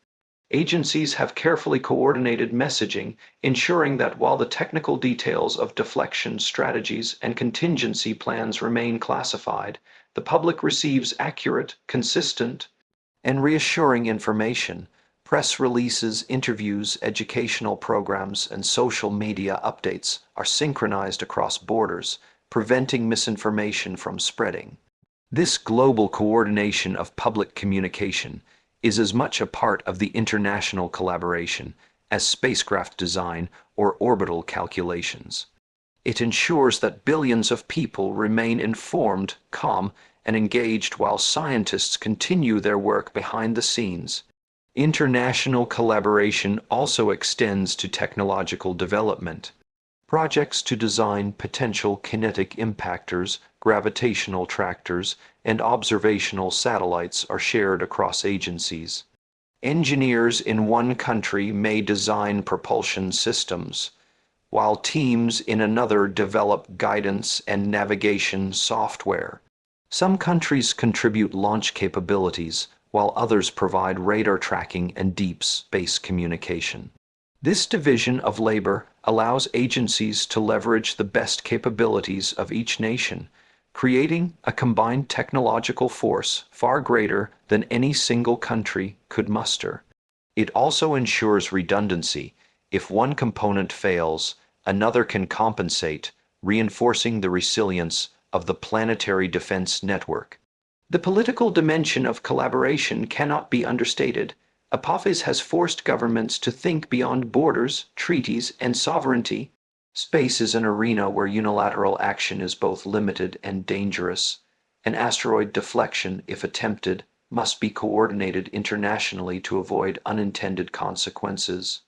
Agencies have carefully coordinated messaging, ensuring that while the technical details of deflection strategies and contingency plans remain classified, the public receives accurate, consistent, and reassuring information. Press releases, interviews, educational programs, and social media updates are synchronized across borders, preventing misinformation from spreading. This global coordination of public communication is as much a part of the international collaboration as spacecraft design or orbital calculations. It ensures that billions of people remain informed, calm, and engaged while scientists continue their work behind the scenes. International collaboration also extends to technological development. Projects to design potential kinetic impactors, gravitational tractors, and observational satellites are shared across agencies. Engineers in one country may design propulsion systems, while teams in another develop guidance and navigation software. Some countries contribute launch capabilities, while others provide radar tracking and deep space communication. This division of labor allows agencies to leverage the best capabilities of each nation, creating a combined technological force far greater than any single country could muster. It also ensures redundancy. If one component fails, Another can compensate, reinforcing the resilience of the planetary defense network. The political dimension of collaboration cannot be understated. Apophis has forced governments to think beyond borders, treaties, and sovereignty. Space is an arena where unilateral action is both limited and dangerous. An asteroid deflection, if attempted, must be coordinated internationally to avoid unintended consequences.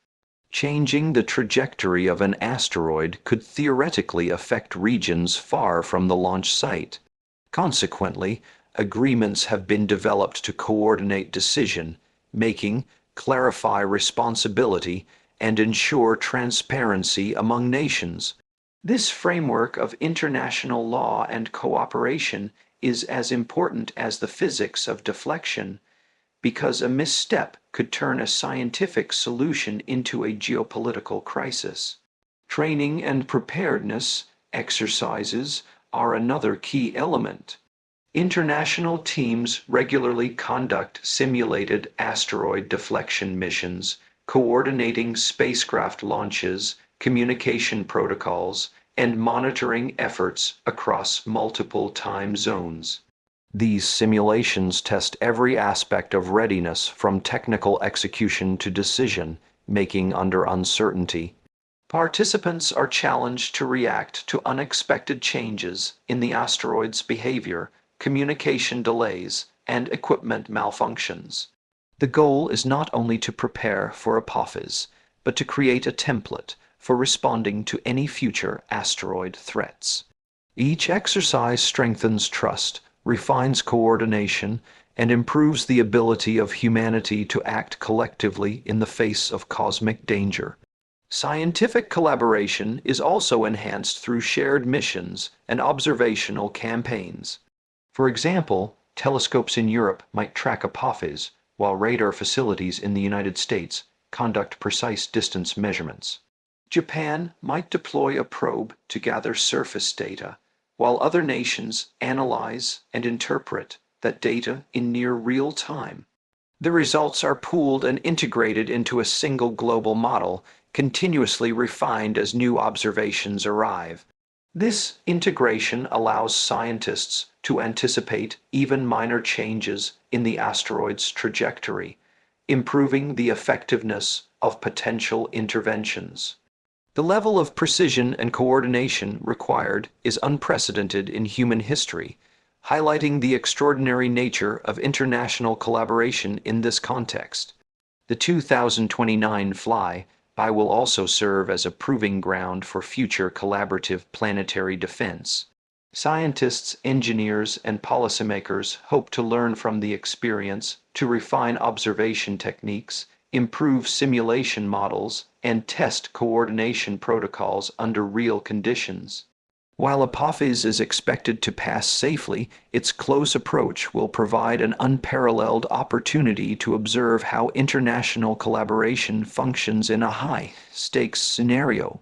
Changing the trajectory of an asteroid could theoretically affect regions far from the launch site. Consequently, agreements have been developed to coordinate decision making, clarify responsibility, and ensure transparency among nations. This framework of international law and cooperation is as important as the physics of deflection, because a misstep could turn a scientific solution into a geopolitical crisis. Training and preparedness exercises are another key element. International teams regularly conduct simulated asteroid deflection missions, coordinating spacecraft launches, communication protocols, and monitoring efforts across multiple time zones. These simulations test every aspect of readiness from technical execution to decision making under uncertainty. Participants are challenged to react to unexpected changes in the asteroid's behavior, communication delays, and equipment malfunctions. The goal is not only to prepare for Apophis, but to create a template for responding to any future asteroid threats. Each exercise strengthens trust, refines coordination, and improves the ability of humanity to act collectively in the face of cosmic danger. Scientific collaboration is also enhanced through shared missions and observational campaigns. For example, telescopes in Europe might track Apophis, while radar facilities in the United States conduct precise distance measurements. Japan might deploy a probe to gather surface data, while other nations analyze and interpret that data in near real time. The results are pooled and integrated into a single global model, continuously refined as new observations arrive. This integration allows scientists to anticipate even minor changes in the asteroid's trajectory, improving the effectiveness of potential interventions. The level of precision and coordination required is unprecedented in human history, highlighting the extraordinary nature of international collaboration in this context. The 2029 flyby will also serve as a proving ground for future collaborative planetary defense. Scientists, engineers, and policymakers hope to learn from the experience to refine observation techniques, improve simulation models, and test coordination protocols under real conditions. While Apophis is expected to pass safely, its close approach will provide an unparalleled opportunity to observe how international collaboration functions in a high-stakes scenario.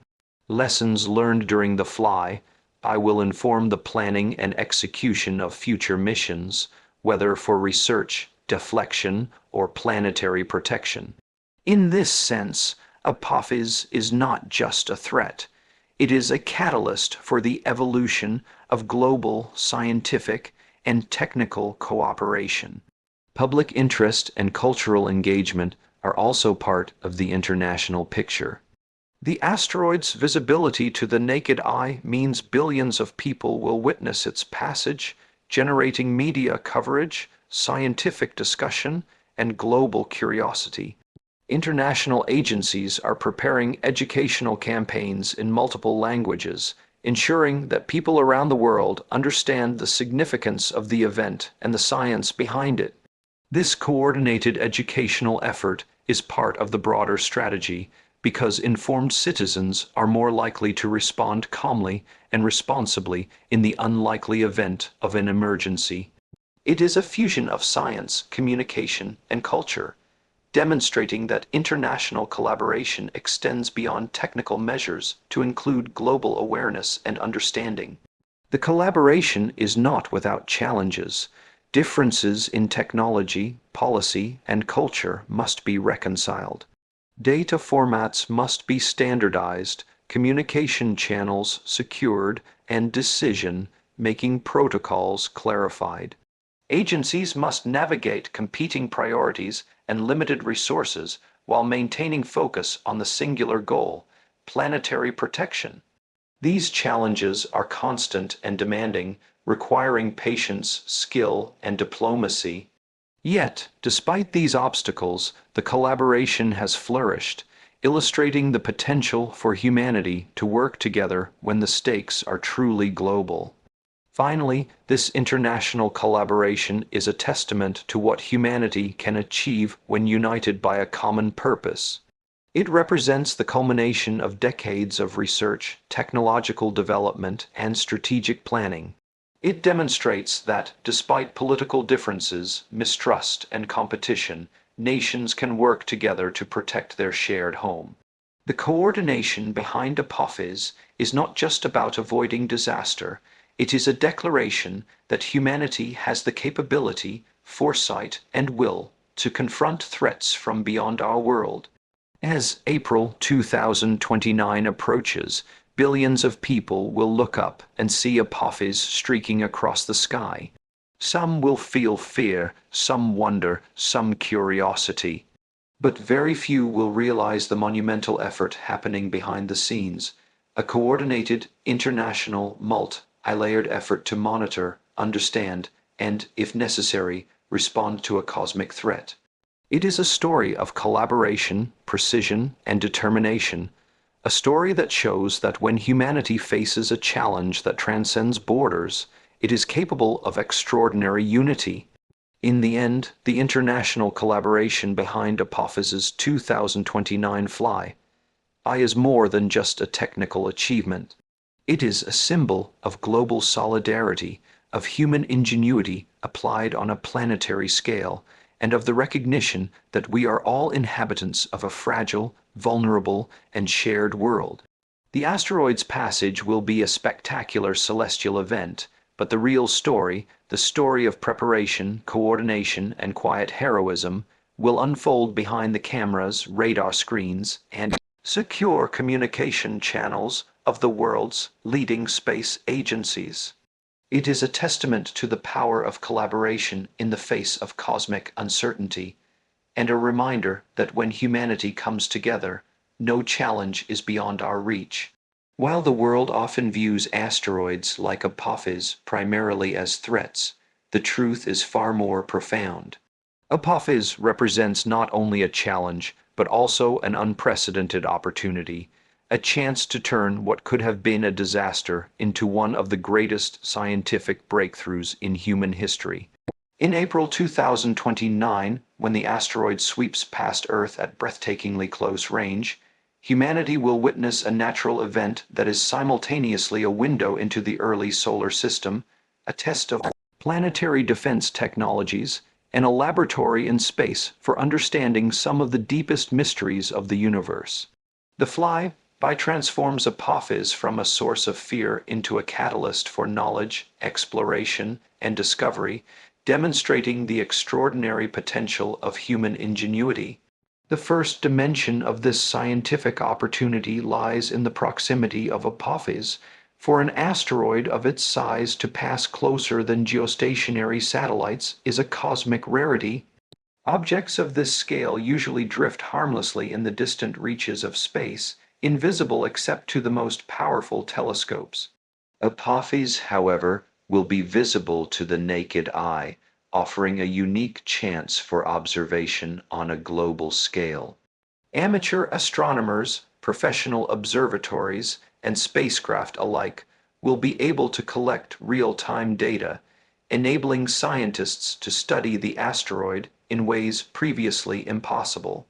Lessons learned during the flyby will inform the planning and execution of future missions, whether for research, deflection, or planetary protection. In this sense, Apophis is not just a threat. It is a catalyst for the evolution of global scientific and technical cooperation. Public interest and cultural engagement are also part of the international picture. The asteroid's visibility to the naked eye means billions of people will witness its passage, generating media coverage, scientific discussion, and global curiosity. International agencies are preparing educational campaigns in multiple languages, ensuring that people around the world understand the significance of the event and the science behind it. This coordinated educational effort is part of the broader strategy because informed citizens are more likely to respond calmly and responsibly in the unlikely event of an emergency. It is a fusion of science, communication, and culture, demonstrating that international collaboration extends beyond technical measures to include global awareness and understanding. The collaboration is not without challenges. Differences in technology, policy, and culture must be reconciled. Data formats must be standardized, communication channels secured, and decision-making protocols clarified. Agencies must navigate competing priorities and limited resources while maintaining focus on the singular goal, planetary protection. These challenges are constant and demanding, requiring patience, skill, and diplomacy. Yet, despite these obstacles, the collaboration has flourished, illustrating the potential for humanity to work together when the stakes are truly global. Finally, this international collaboration is a testament to what humanity can achieve when united by a common purpose. It represents the culmination of decades of research, technological development, and strategic planning. It demonstrates that, despite political differences, mistrust, and competition, nations can work together to protect their shared home. The coordination behind Apophis is not just about avoiding disaster. It is a declaration that humanity has the capability, foresight, and will to confront threats from beyond our world. As April 2029 approaches, billions of people will look up and see Apophis streaking across the sky. Some will feel fear, some wonder, some curiosity. But very few will realize the monumental effort happening behind the scenes, a coordinated, international, multi-layered effort to monitor, understand, and, if necessary, respond to a cosmic threat. It is a story of collaboration, precision, and determination, a story that shows that when humanity faces a challenge that transcends borders, it is capable of extraordinary unity. In the end, the international collaboration behind Apophis's 2029 flyby is more than just a technical achievement. It is a symbol of global solidarity, of human ingenuity applied on a planetary scale, and of the recognition that we are all inhabitants of a fragile, vulnerable, and shared world. The asteroid's passage will be a spectacular celestial event, but the real story, the story of preparation, coordination, and quiet heroism, will unfold behind the cameras, radar screens, and secure communication channels of the world's leading space agencies. It is a testament to the power of collaboration in the face of cosmic uncertainty, and a reminder that when humanity comes together, no challenge is beyond our reach. While the world often views asteroids like Apophis primarily as threats, the truth is far more profound. Apophis represents not only a challenge, but also an unprecedented opportunity, a chance to turn what could have been a disaster into one of the greatest scientific breakthroughs in human history. In April 2029, when the asteroid sweeps past Earth at breathtakingly close range, humanity will witness a natural event that is simultaneously a window into the early solar system, a test of planetary defense technologies, and a laboratory in space for understanding some of the deepest mysteries of the universe. The flyby transforms Apophis from a source of fear into a catalyst for knowledge, exploration, and discovery, demonstrating the extraordinary potential of human ingenuity. The first dimension of this scientific opportunity lies in the proximity of Apophis. For an asteroid of its size to pass closer than geostationary satellites is a cosmic rarity. Objects of this scale usually drift harmlessly in the distant reaches of space, invisible except to the most powerful telescopes. Apophis, however, will be visible to the naked eye, offering a unique chance for observation on a global scale. Amateur astronomers, professional observatories, and spacecraft alike will be able to collect real-time data, enabling scientists to study the asteroid in ways previously impossible.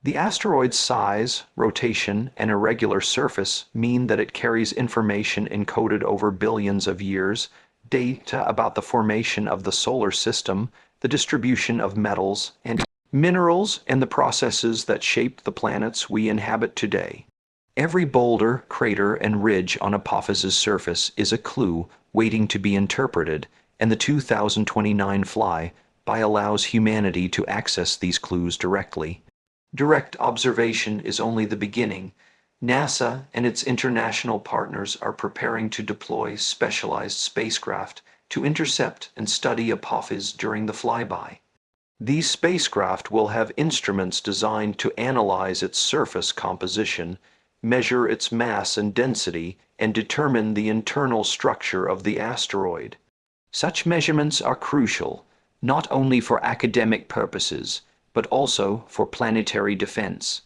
The asteroid's size, rotation, and irregular surface mean that it carries information encoded over billions of years, data about the formation of the solar system, the distribution of metals and minerals, and the processes that shaped the planets we inhabit today. Every boulder, crater, and ridge on Apophis's surface is a clue waiting to be interpreted, and the 2029 flyby allows humanity to access these clues directly. Direct observation is only the beginning. NASA and its international partners are preparing to deploy specialized spacecraft to intercept and study Apophis during the flyby. These spacecraft will have instruments designed to analyze its surface composition, measure its mass and density, and determine the internal structure of the asteroid. Such measurements are crucial, not only for academic purposes, but also for planetary defense.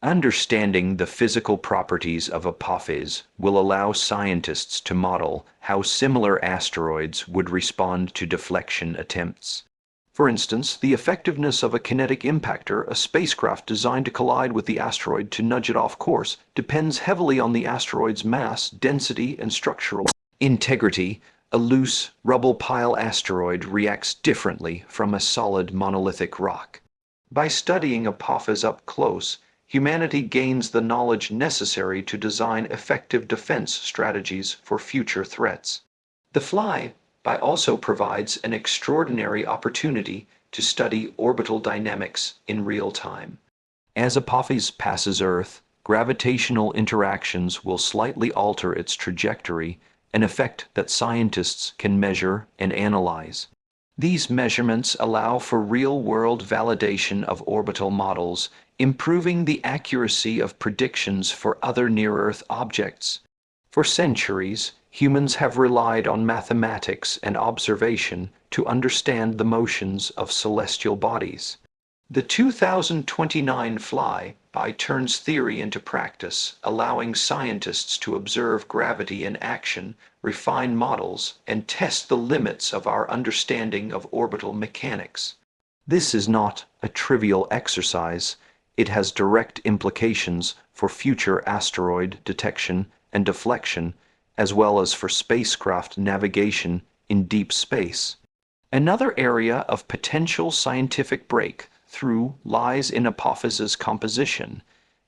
Understanding the physical properties of Apophis will allow scientists to model how similar asteroids would respond to deflection attempts. For instance, the effectiveness of a kinetic impactor, a spacecraft designed to collide with the asteroid to nudge it off course, depends heavily on the asteroid's mass, density, and structural integrity. A loose, rubble pile asteroid reacts differently from a solid monolithic rock. By studying Apophis up close, humanity gains the knowledge necessary to design effective defense strategies for future threats. The flyby also provides an extraordinary opportunity to study orbital dynamics in real time. As Apophis passes Earth, gravitational interactions will slightly alter its trajectory, an effect that scientists can measure and analyze. These measurements allow for real-world validation of orbital models, improving the accuracy of predictions for other near-Earth objects. For centuries, humans have relied on mathematics and observation to understand the motions of celestial bodies. The 2029 flyby turns theory into practice, allowing scientists to observe gravity in action, refine models, and test the limits of our understanding of orbital mechanics. This is not a trivial exercise. It has direct implications for future asteroid detection and deflection, as well as for spacecraft navigation in deep space. Another area of potential scientific breakthrough lies in Apophis's composition.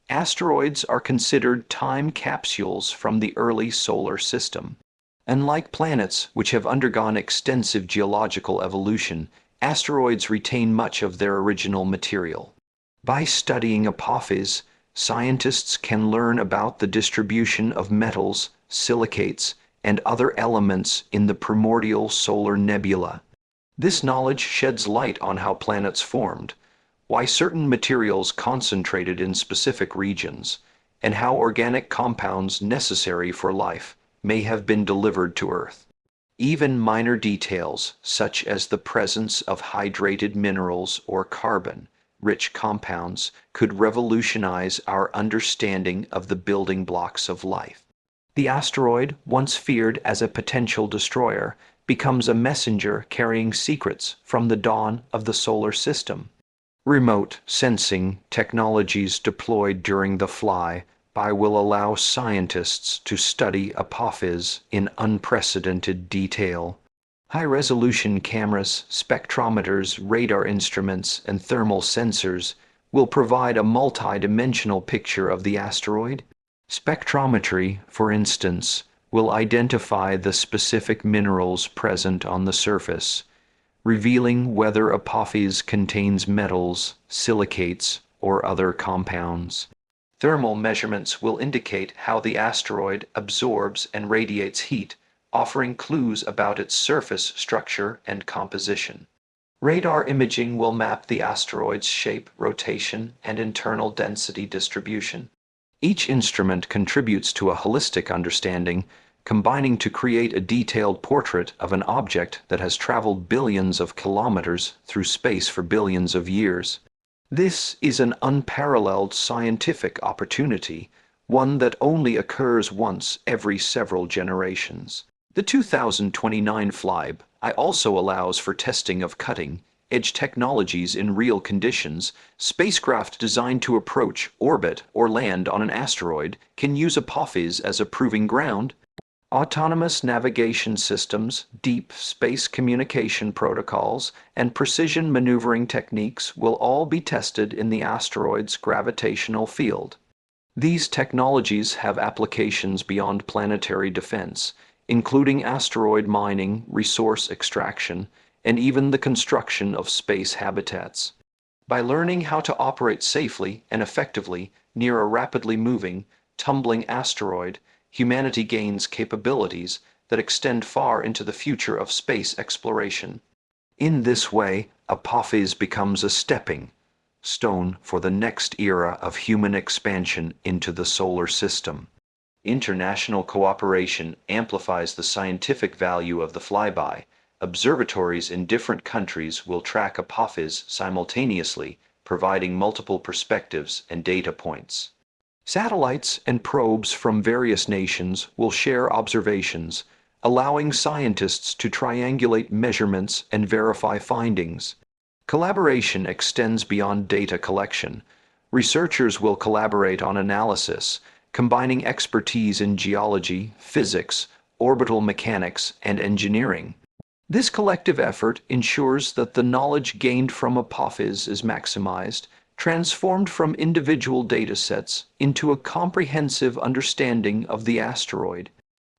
Asteroids are considered time capsules from the early solar system. Unlike planets, which have undergone extensive geological evolution, asteroids retain much of their original material. By studying Apophis, scientists can learn about the distribution of metals, silicates, and other elements in the primordial solar nebula. This knowledge sheds light on how planets formed, why certain materials concentrated in specific regions, and how organic compounds necessary for life may have been delivered to Earth. Even minor details, such as the presence of hydrated minerals or carbon-rich compounds, could revolutionize our understanding of the building blocks of life. The asteroid, once feared as a potential destroyer, becomes a messenger carrying secrets from the dawn of the solar system. Remote sensing technologies deployed during the flyby will allow scientists to study Apophis in unprecedented detail. High-resolution cameras, spectrometers, radar instruments, and thermal sensors will provide a multi-dimensional picture of the asteroid. Spectrometry, for instance, will identify the specific minerals present on the surface, revealing whether Apophis contains metals, silicates, or other compounds. Thermal measurements will indicate how the asteroid absorbs and radiates heat, offering clues about its surface structure and composition. Radar imaging will map the asteroid's shape, rotation, and internal density distribution. Each instrument contributes to a holistic understanding, combining to create a detailed portrait of an object that has traveled billions of kilometers through space for billions of years. This is an unparalleled scientific opportunity, one that only occurs once every several generations. The 2029 flyby also allows for testing of cutting-edge technologies in real conditions. Spacecraft designed to approach, orbit, or land on an asteroid can use Apophis as a proving ground. Autonomous navigation systems, deep space communication protocols, and precision maneuvering techniques will all be tested in the asteroid's gravitational field. These technologies have applications beyond planetary defense, including asteroid mining, resource extraction, and even the construction of space habitats. By learning how to operate safely and effectively near a rapidly moving, tumbling asteroid, humanity gains capabilities that extend far into the future of space exploration. In this way, Apophis becomes a stepping stone for the next era of human expansion into the solar system. International cooperation amplifies the scientific value of the flyby. Observatories in different countries will track Apophis simultaneously, providing multiple perspectives and data points. Satellites and probes from various nations will share observations, allowing scientists to triangulate measurements and verify findings. Collaboration extends beyond data collection. Researchers will collaborate on analysis, combining expertise in geology, physics, orbital mechanics, and engineering. This collective effort ensures that the knowledge gained from Apophis is maximized, transformed from individual datasets into a comprehensive understanding of the asteroid.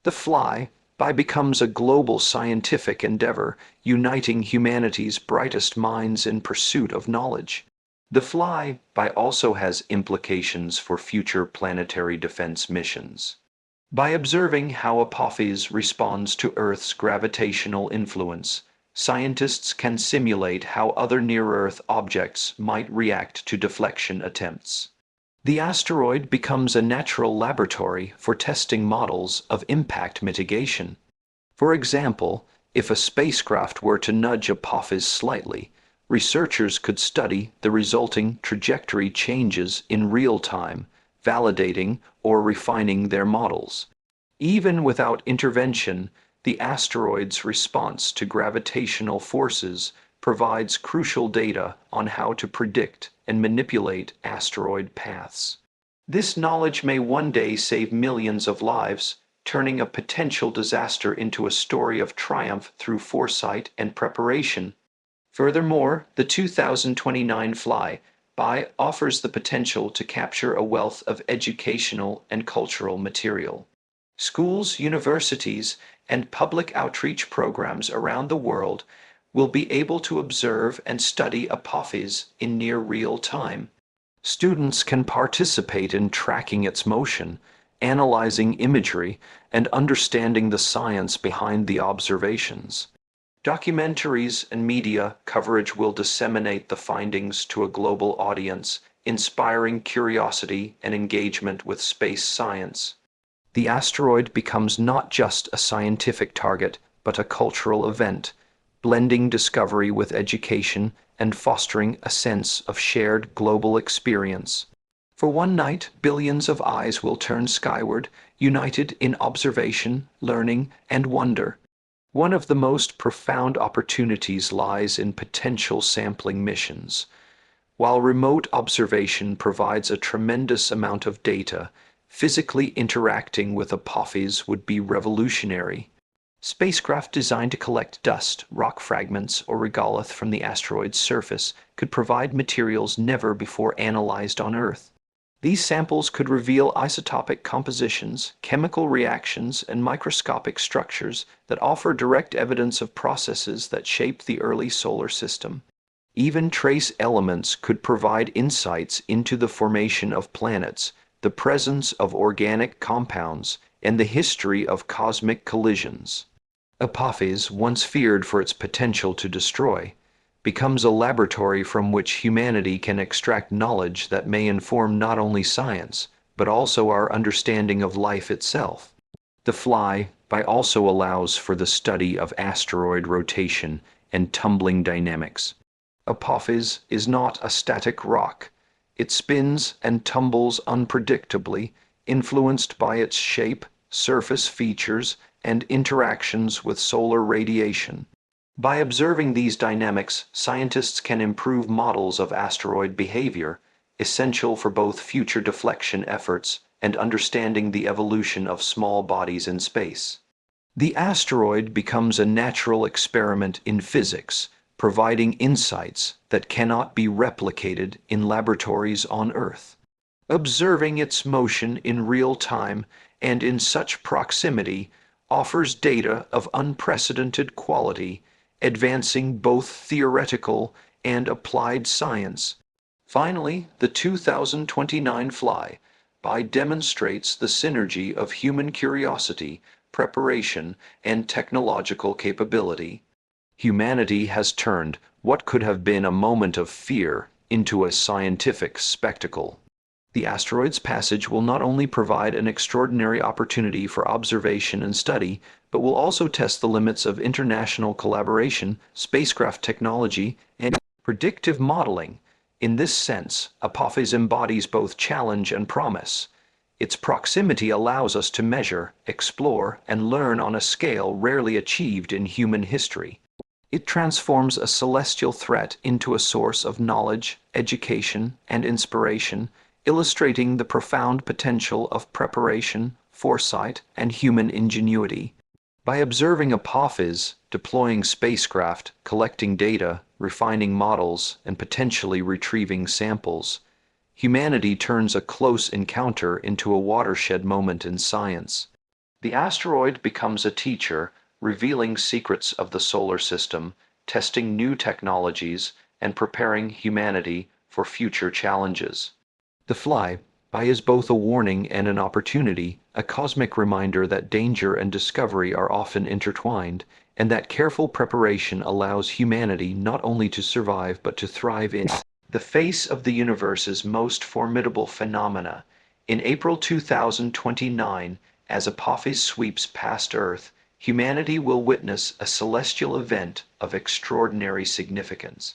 The flyby becomes a global scientific endeavor, uniting humanity's brightest minds in pursuit of knowledge. The flyby also has implications for future planetary defense missions. By observing how Apophis responds to Earth's gravitational influence, scientists can simulate how other near-Earth objects might react to deflection attempts. The asteroid becomes a natural laboratory for testing models of impact mitigation. For example, if a spacecraft were to nudge Apophis slightly, researchers could study the resulting trajectory changes in real time, validating or refining their models. Even without intervention, the asteroid's response to gravitational forces provides crucial data on how to predict and manipulate asteroid paths. This knowledge may one day save millions of lives, turning a potential disaster into a story of triumph through foresight and preparation. Furthermore, the 2029 flyby offers the potential to capture a wealth of educational and cultural material. Schools, universities, and public outreach programs around the world will be able to observe and study Apophis in near real time. Students can participate in tracking its motion, analyzing imagery, and understanding the science behind the observations. Documentaries and media coverage will disseminate the findings to a global audience, inspiring curiosity and engagement with space science. The asteroid becomes not just a scientific target, but a cultural event, blending discovery with education and fostering a sense of shared global experience. For one night, billions of eyes will turn skyward, united in observation, learning, and wonder. One of the most profound opportunities lies in potential sampling missions. While remote observation provides a tremendous amount of data, physically interacting with Apophis would be revolutionary. Spacecraft designed to collect dust, rock fragments, or regolith from the asteroid's surface could provide materials never before analyzed on Earth. These samples could reveal isotopic compositions, chemical reactions, and microscopic structures that offer direct evidence of processes that shaped the early solar system. Even trace elements could provide insights into the formation of planets, the presence of organic compounds, and the history of cosmic collisions. Apophis, once feared for its potential to destroy, becomes a laboratory from which humanity can extract knowledge that may inform not only science, but also our understanding of life itself. The flyby also allows for the study of asteroid rotation and tumbling dynamics. Apophis is not a static rock. It spins and tumbles unpredictably, influenced by its shape, surface features, and interactions with solar radiation. By observing these dynamics, scientists can improve models of asteroid behavior, essential for both future deflection efforts and understanding the evolution of small bodies in space. The asteroid becomes a natural experiment in physics, providing insights that cannot be replicated in laboratories on Earth. Observing its motion in real time and in such proximity offers data of unprecedented quality, advancing both theoretical and applied science. Finally, the 2029 flyby flyby demonstrates the synergy of human curiosity, preparation, and technological capability. Humanity has turned what could have been a moment of fear into a scientific spectacle. The asteroid's passage will not only provide an extraordinary opportunity for observation and study, but will also test the limits of international collaboration, spacecraft technology, and predictive modeling. In this sense, Apophis embodies both challenge and promise. Its proximity allows us to measure, explore, and learn on a scale rarely achieved in human history. It transforms a celestial threat into a source of knowledge, education, and inspiration, illustrating the profound potential of preparation, foresight, and human ingenuity. By observing Apophis, deploying spacecraft, collecting data, refining models, and potentially retrieving samples, humanity turns a close encounter into a watershed moment in science. The asteroid becomes a teacher, revealing secrets of the solar system, testing new technologies, and preparing humanity for future challenges. The flyby is both a warning and an opportunity, a cosmic reminder that danger and discovery are often intertwined, and that careful preparation allows humanity not only to survive but to thrive in the face of the universe's most formidable phenomena. In April 2029, as Apophis sweeps past Earth, humanity will witness a celestial event of extraordinary significance.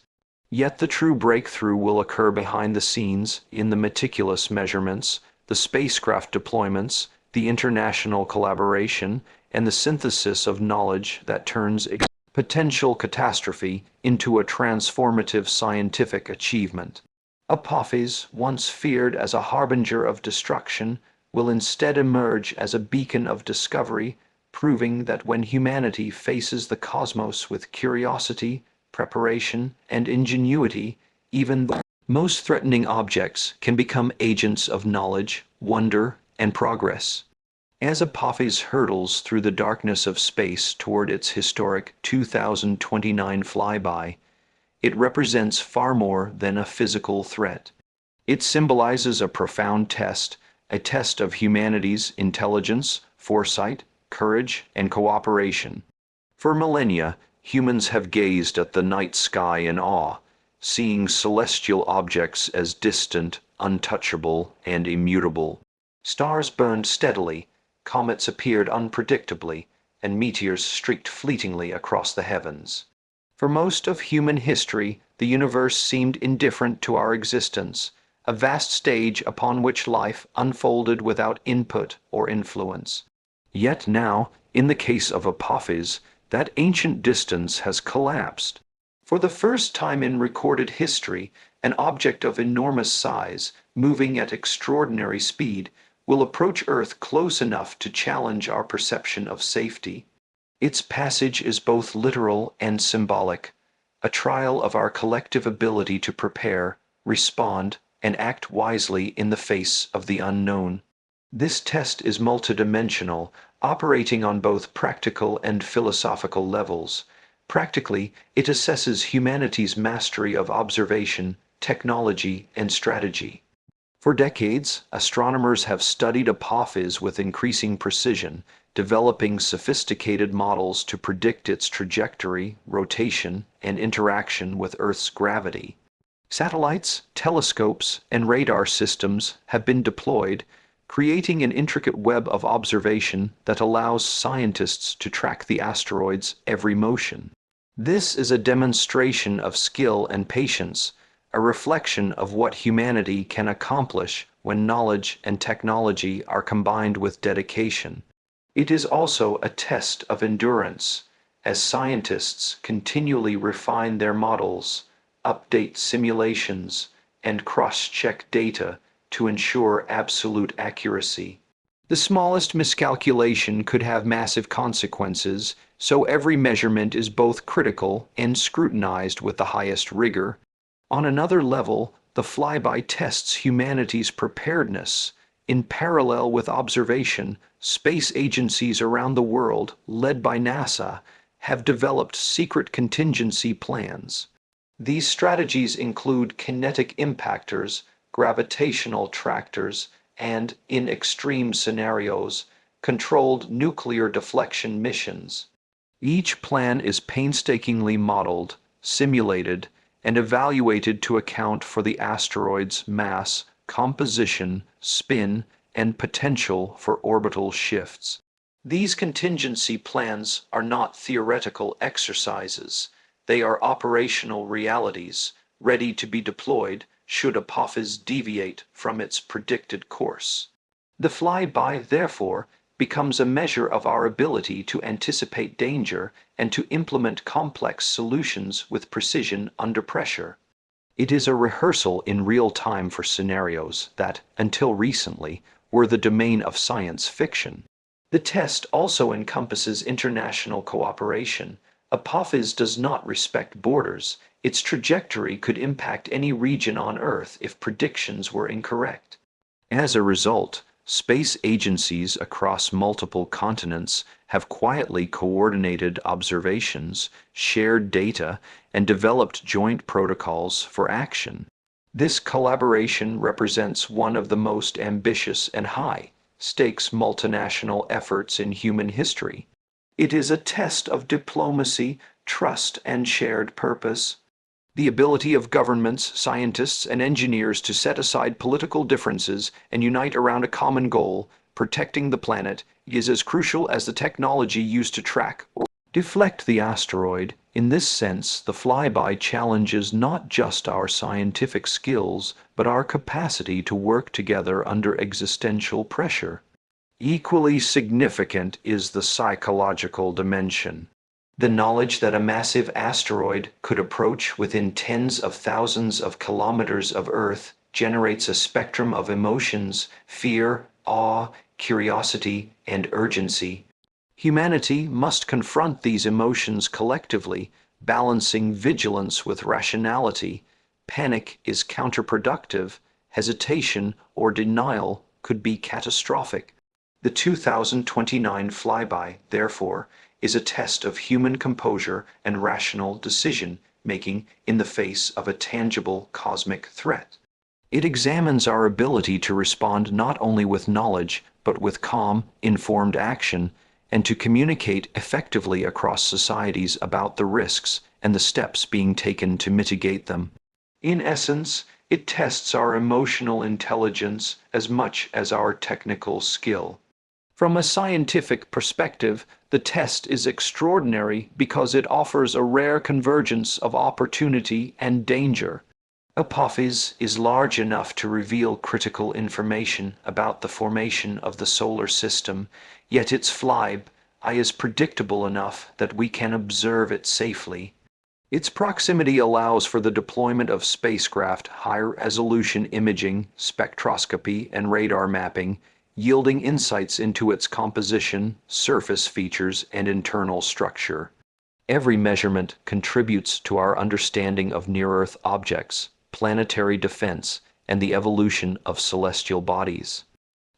Yet the true breakthrough will occur behind the scenes, in the meticulous measurements, the spacecraft deployments, the international collaboration, and the synthesis of knowledge that turns a potential catastrophe into a transformative scientific achievement. Apophis, once feared as a harbinger of destruction, will instead emerge as a beacon of discovery, proving that when humanity faces the cosmos with curiosity, preparation, and ingenuity, even the most threatening objects can become agents of knowledge, wonder, and progress. As Apophis hurtles through the darkness of space toward its historic 2029 flyby, it represents far more than a physical threat. It symbolizes a profound test, a test of humanity's intelligence, foresight, courage, and cooperation. For millennia, humans have gazed at the night sky in awe, seeing celestial objects as distant, untouchable, and immutable. Stars burned steadily, comets appeared unpredictably, and meteors streaked fleetingly across the heavens. For most of human history, the universe seemed indifferent to our existence, a vast stage upon which life unfolded without input or influence. Yet now, in the case of Apophis, that ancient distance has collapsed. For the first time in recorded history, an object of enormous size, moving at extraordinary speed, will approach Earth close enough to challenge our perception of safety. Its passage is both literal and symbolic, a trial of our collective ability to prepare, respond, and act wisely in the face of the unknown. This test is multidimensional, operating on both practical and philosophical levels. Practically, it assesses humanity's mastery of observation, technology, and strategy. For decades, astronomers have studied Apophis with increasing precision, developing sophisticated models to predict its trajectory, rotation, and interaction with Earth's gravity. Satellites, telescopes, and radar systems have been deployed, creating an intricate web of observation that allows scientists to track the asteroid's every motion. This is a demonstration of skill and patience, a reflection of what humanity can accomplish when knowledge and technology are combined with dedication. It is also a test of endurance, as scientists continually refine their models, update simulations, and cross-check data to ensure absolute accuracy. The smallest miscalculation could have massive consequences, so every measurement is both critical and scrutinized with the highest rigor. On another level, the flyby tests humanity's preparedness. In parallel with observation, space agencies around the world, led by NASA, have developed secret contingency plans. These strategies include kinetic impactors, gravitational tractors, and, in extreme scenarios, controlled nuclear deflection missions. Each plan is painstakingly modeled, simulated, and evaluated to account for the asteroid's mass, composition, spin, and potential for orbital shifts. These contingency plans are not theoretical exercises. They are operational realities, ready to be deployed should Apophis deviate from its predicted course. The flyby, therefore, becomes a measure of our ability to anticipate danger and to implement complex solutions with precision under pressure. It is a rehearsal in real time for scenarios that, until recently, were the domain of science fiction. The test also encompasses international cooperation. Apophis does not respect borders. Its trajectory could impact any region on Earth if predictions were incorrect. As a result, space agencies across multiple continents have quietly coordinated observations, shared data, and developed joint protocols for action. This collaboration represents one of the most ambitious and high-stakes multinational efforts in human history. It is a test of diplomacy, trust, and shared purpose. The ability of governments, scientists, and engineers to set aside political differences and unite around a common goal, protecting the planet, is as crucial as the technology used to track or deflect the asteroid. In this sense, the flyby challenges not just our scientific skills, but our capacity to work together under existential pressure. Equally significant is the psychological dimension. The knowledge that a massive asteroid could approach within tens of thousands of kilometers of Earth generates a spectrum of emotions: fear, awe, curiosity, and urgency. Humanity must confront these emotions collectively, balancing vigilance with rationality. Panic is counterproductive. Hesitation or denial could be catastrophic. The 2029 flyby, therefore, is a test of human composure and rational decision-making in the face of a tangible cosmic threat. It examines our ability to respond not only with knowledge, but with calm, informed action, and to communicate effectively across societies about the risks and the steps being taken to mitigate them. In essence, it tests our emotional intelligence as much as our technical skill. From a scientific perspective, the test is extraordinary because it offers a rare convergence of opportunity and danger. Apophis is large enough to reveal critical information about the formation of the solar system, yet its flyby is predictable enough that we can observe it safely. Its proximity allows for the deployment of spacecraft, high-resolution imaging, spectroscopy, and radar mapping, yielding insights into its composition, surface features, and internal structure. Every measurement contributes to our understanding of near-Earth objects, planetary defense, and the evolution of celestial bodies.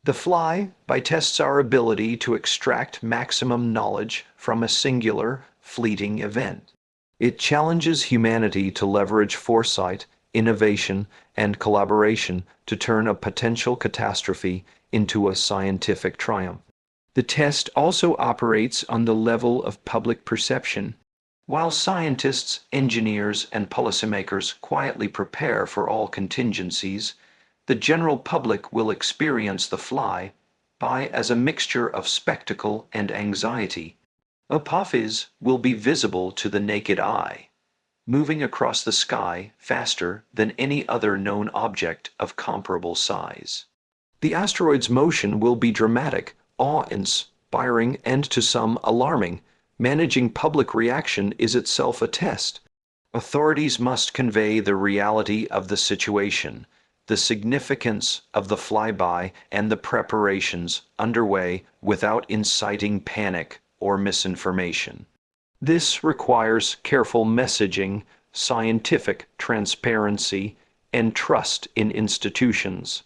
The flyby tests our ability to extract maximum knowledge from a singular, fleeting event. It challenges humanity to leverage foresight, innovation, and collaboration to turn a potential catastrophe into a scientific triumph. The test also operates on the level of public perception. While scientists, engineers, and policymakers quietly prepare for all contingencies, the general public will experience the flyby as a mixture of spectacle and anxiety. Apophis will be visible to the naked eye, moving across the sky faster than any other known object of comparable size. The asteroid's motion will be dramatic, awe-inspiring, and to some alarming. Managing public reaction is itself a test. Authorities must convey the reality of the situation, the significance of the flyby, and the preparations underway without inciting panic or misinformation. This requires careful messaging, scientific transparency, and trust in institutions.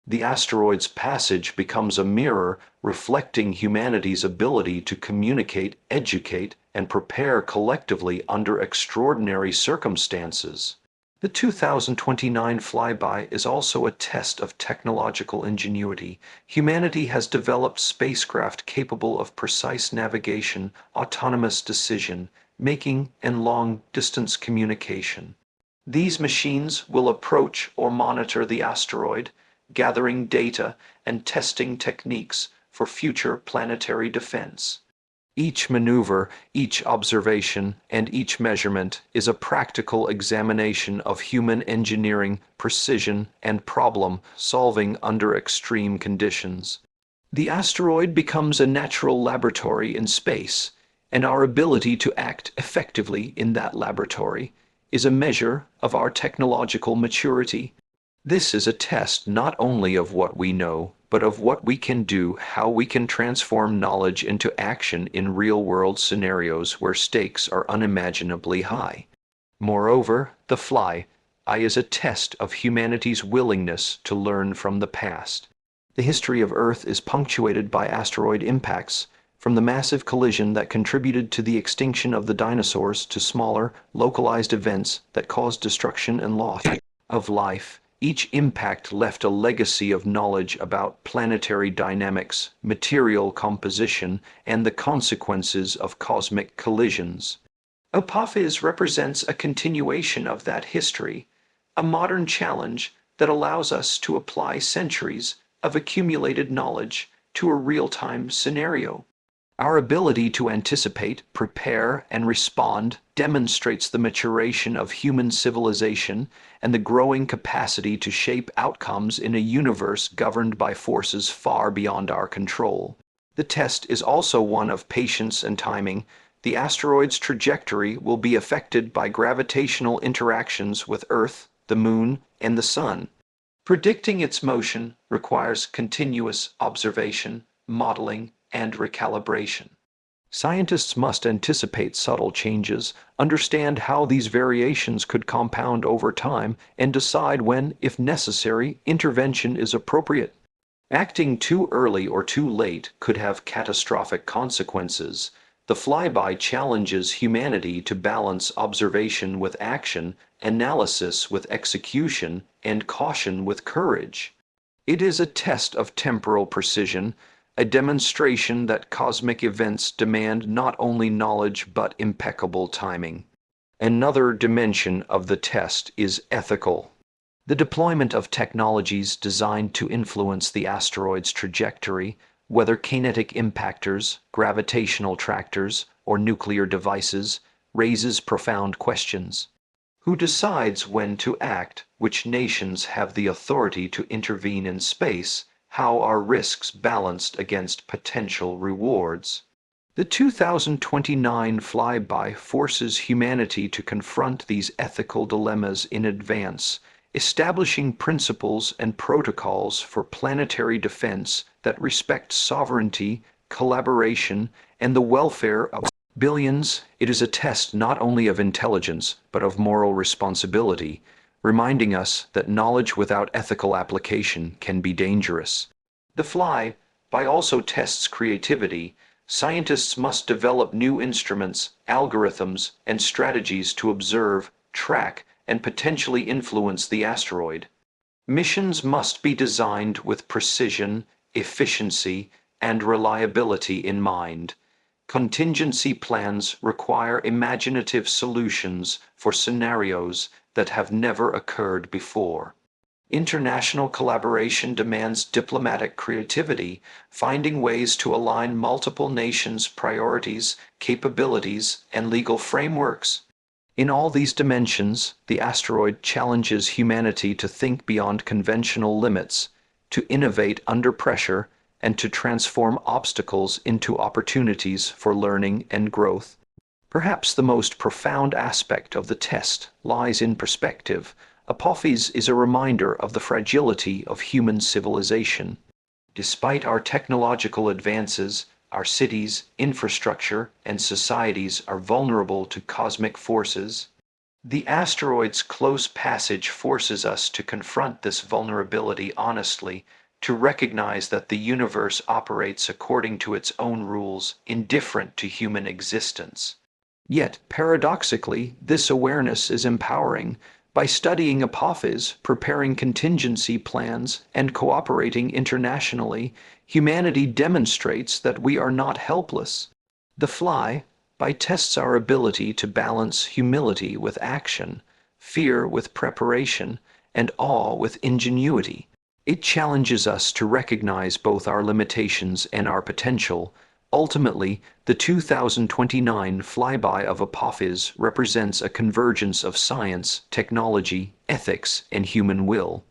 The asteroid's passage becomes a mirror reflecting humanity's ability to communicate, educate, and prepare collectively under extraordinary circumstances. The 2029 flyby is also a test of technological ingenuity. Humanity has developed spacecraft capable of precise navigation, autonomous decision making, and long-distance communication. These machines will approach or monitor the asteroid, gathering data and testing techniques for future planetary defense. Each maneuver, each observation, and each measurement is a practical examination of human engineering, precision, and problem solving under extreme conditions. The asteroid becomes a natural laboratory in space, and our ability to act effectively in that laboratory is a measure of our technological maturity. This is a test not only of what we know, but of what we can do, how we can transform knowledge into action in real-world scenarios where stakes are unimaginably high. Moreover, the flyby is a test of humanity's willingness to learn from the past. The history of Earth is punctuated by asteroid impacts, from the massive collision that contributed to the extinction of the dinosaurs to smaller, localized events that caused destruction and loss of life. Each impact left a legacy of knowledge about planetary dynamics, material composition, and the consequences of cosmic collisions. Apophis represents a continuation of that history, a modern challenge that allows us to apply centuries of accumulated knowledge to a real-time scenario. Our ability to anticipate, prepare, and respond demonstrates the maturation of human civilization and the growing capacity to shape outcomes in a universe governed by forces far beyond our control. The test is also one of patience and timing. The asteroid's trajectory will be affected by gravitational interactions with Earth, the Moon, and the Sun. Predicting its motion requires continuous observation, modeling, and recalibration. Scientists must anticipate subtle changes, understand how these variations could compound over time, and decide when, if necessary, intervention is appropriate. Acting too early or too late could have catastrophic consequences. The flyby challenges humanity to balance observation with action, analysis with execution, and caution with courage. It is a test of temporal precision, a demonstration that cosmic events demand not only knowledge but impeccable timing. Another dimension of the test is ethical. The deployment of technologies designed to influence the asteroid's trajectory, whether kinetic impactors, gravitational tractors, or nuclear devices, raises profound questions. Who decides when to act? Which nations have the authority to intervene in space? How are risks balanced against potential rewards? The 2029 flyby forces humanity to confront these ethical dilemmas in advance, establishing principles and protocols for planetary defense that respect sovereignty, collaboration, and the welfare of billions. It is a test not only of intelligence, but of moral responsibility, reminding us that knowledge without ethical application can be dangerous. The flyby also tests creativity. Scientists must develop new instruments, algorithms, and strategies to observe, track, and potentially influence the asteroid. Missions must be designed with precision, efficiency, and reliability in mind. Contingency plans require imaginative solutions for scenarios that have never occurred before. International collaboration demands diplomatic creativity, finding ways to align multiple nations' priorities, capabilities, and legal frameworks. In all these dimensions, the asteroid challenges humanity to think beyond conventional limits, to innovate under pressure, and to transform obstacles into opportunities for learning and growth. Perhaps the most profound aspect of the test lies in perspective. Apophis is a reminder of the fragility of human civilization. Despite our technological advances, our cities, infrastructure, and societies are vulnerable to cosmic forces. The asteroid's close passage forces us to confront this vulnerability honestly, to recognize that the universe operates according to its own rules, indifferent to human existence. Yet, paradoxically, this awareness is empowering. By studying Apophis, preparing contingency plans, and cooperating internationally, humanity demonstrates that we are not helpless. The flyby tests our ability to balance humility with action, fear with preparation, and awe with ingenuity. It challenges us to recognize both our limitations and our potential. Ultimately, the 2029 flyby of Apophis represents a convergence of science, technology, ethics, and human will.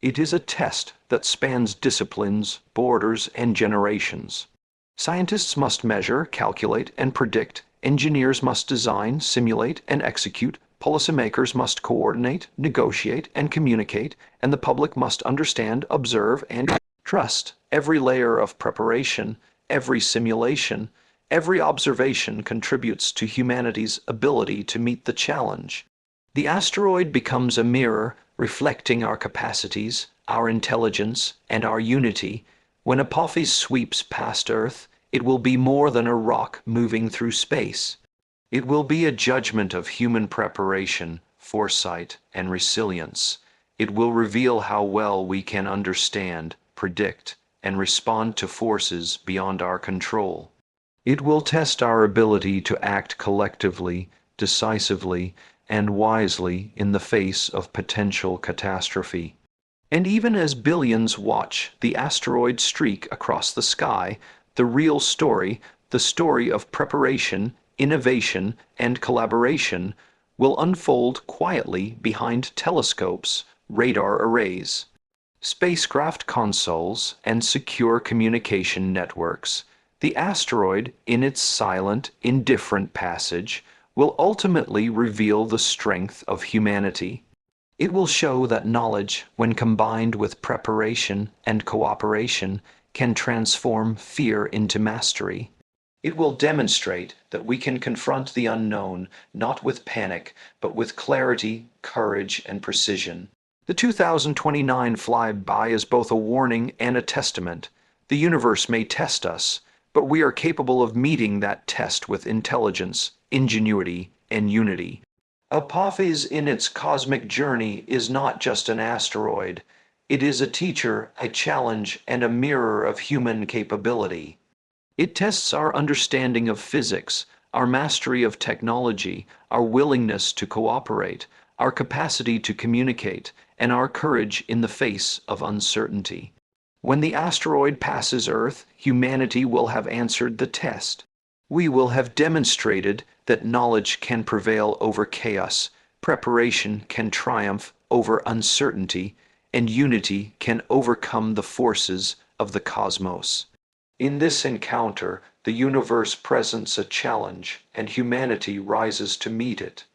It is a test that spans disciplines, borders, and generations. Scientists must measure, calculate, and predict. Engineers must design, simulate, and execute. Policymakers must coordinate, negotiate, and communicate, and the public must understand, observe, and trust. Every layer of preparation, every simulation, every observation contributes to humanity's ability to meet the challenge. The asteroid becomes a mirror reflecting our capacities, our intelligence, and our unity. When Apophis sweeps past Earth, it will be more than a rock moving through space. It will be a judgment of human preparation, foresight, and resilience. It will reveal how well we can understand, predict, and respond to forces beyond our control. It will test our ability to act collectively, decisively, and wisely in the face of potential catastrophe. And even as billions watch the asteroid streak across the sky, the real story, the story of preparation, innovation, and collaboration, will unfold quietly behind telescopes, radar arrays, spacecraft consoles, and secure communication networks. The asteroid, in its silent, indifferent passage, will ultimately reveal the strength of humanity. It will show that knowledge, when combined with preparation and cooperation, can transform fear into mastery. It will demonstrate that we can confront the unknown not with panic, but with clarity, courage, and precision. The 2029 flyby is both a warning and a testament. The universe may test us, but we are capable of meeting that test with intelligence, ingenuity, and unity. Apophis in its cosmic journey is not just an asteroid. It is a teacher, a challenge, and a mirror of human capability. It tests our understanding of physics, our mastery of technology, our willingness to cooperate, our capacity to communicate, and our courage in the face of uncertainty. When the asteroid passes Earth, humanity will have answered the test. We will have demonstrated that knowledge can prevail over chaos, preparation can triumph over uncertainty, and unity can overcome the forces of the cosmos. In this encounter, the universe presents a challenge, and humanity rises to meet it.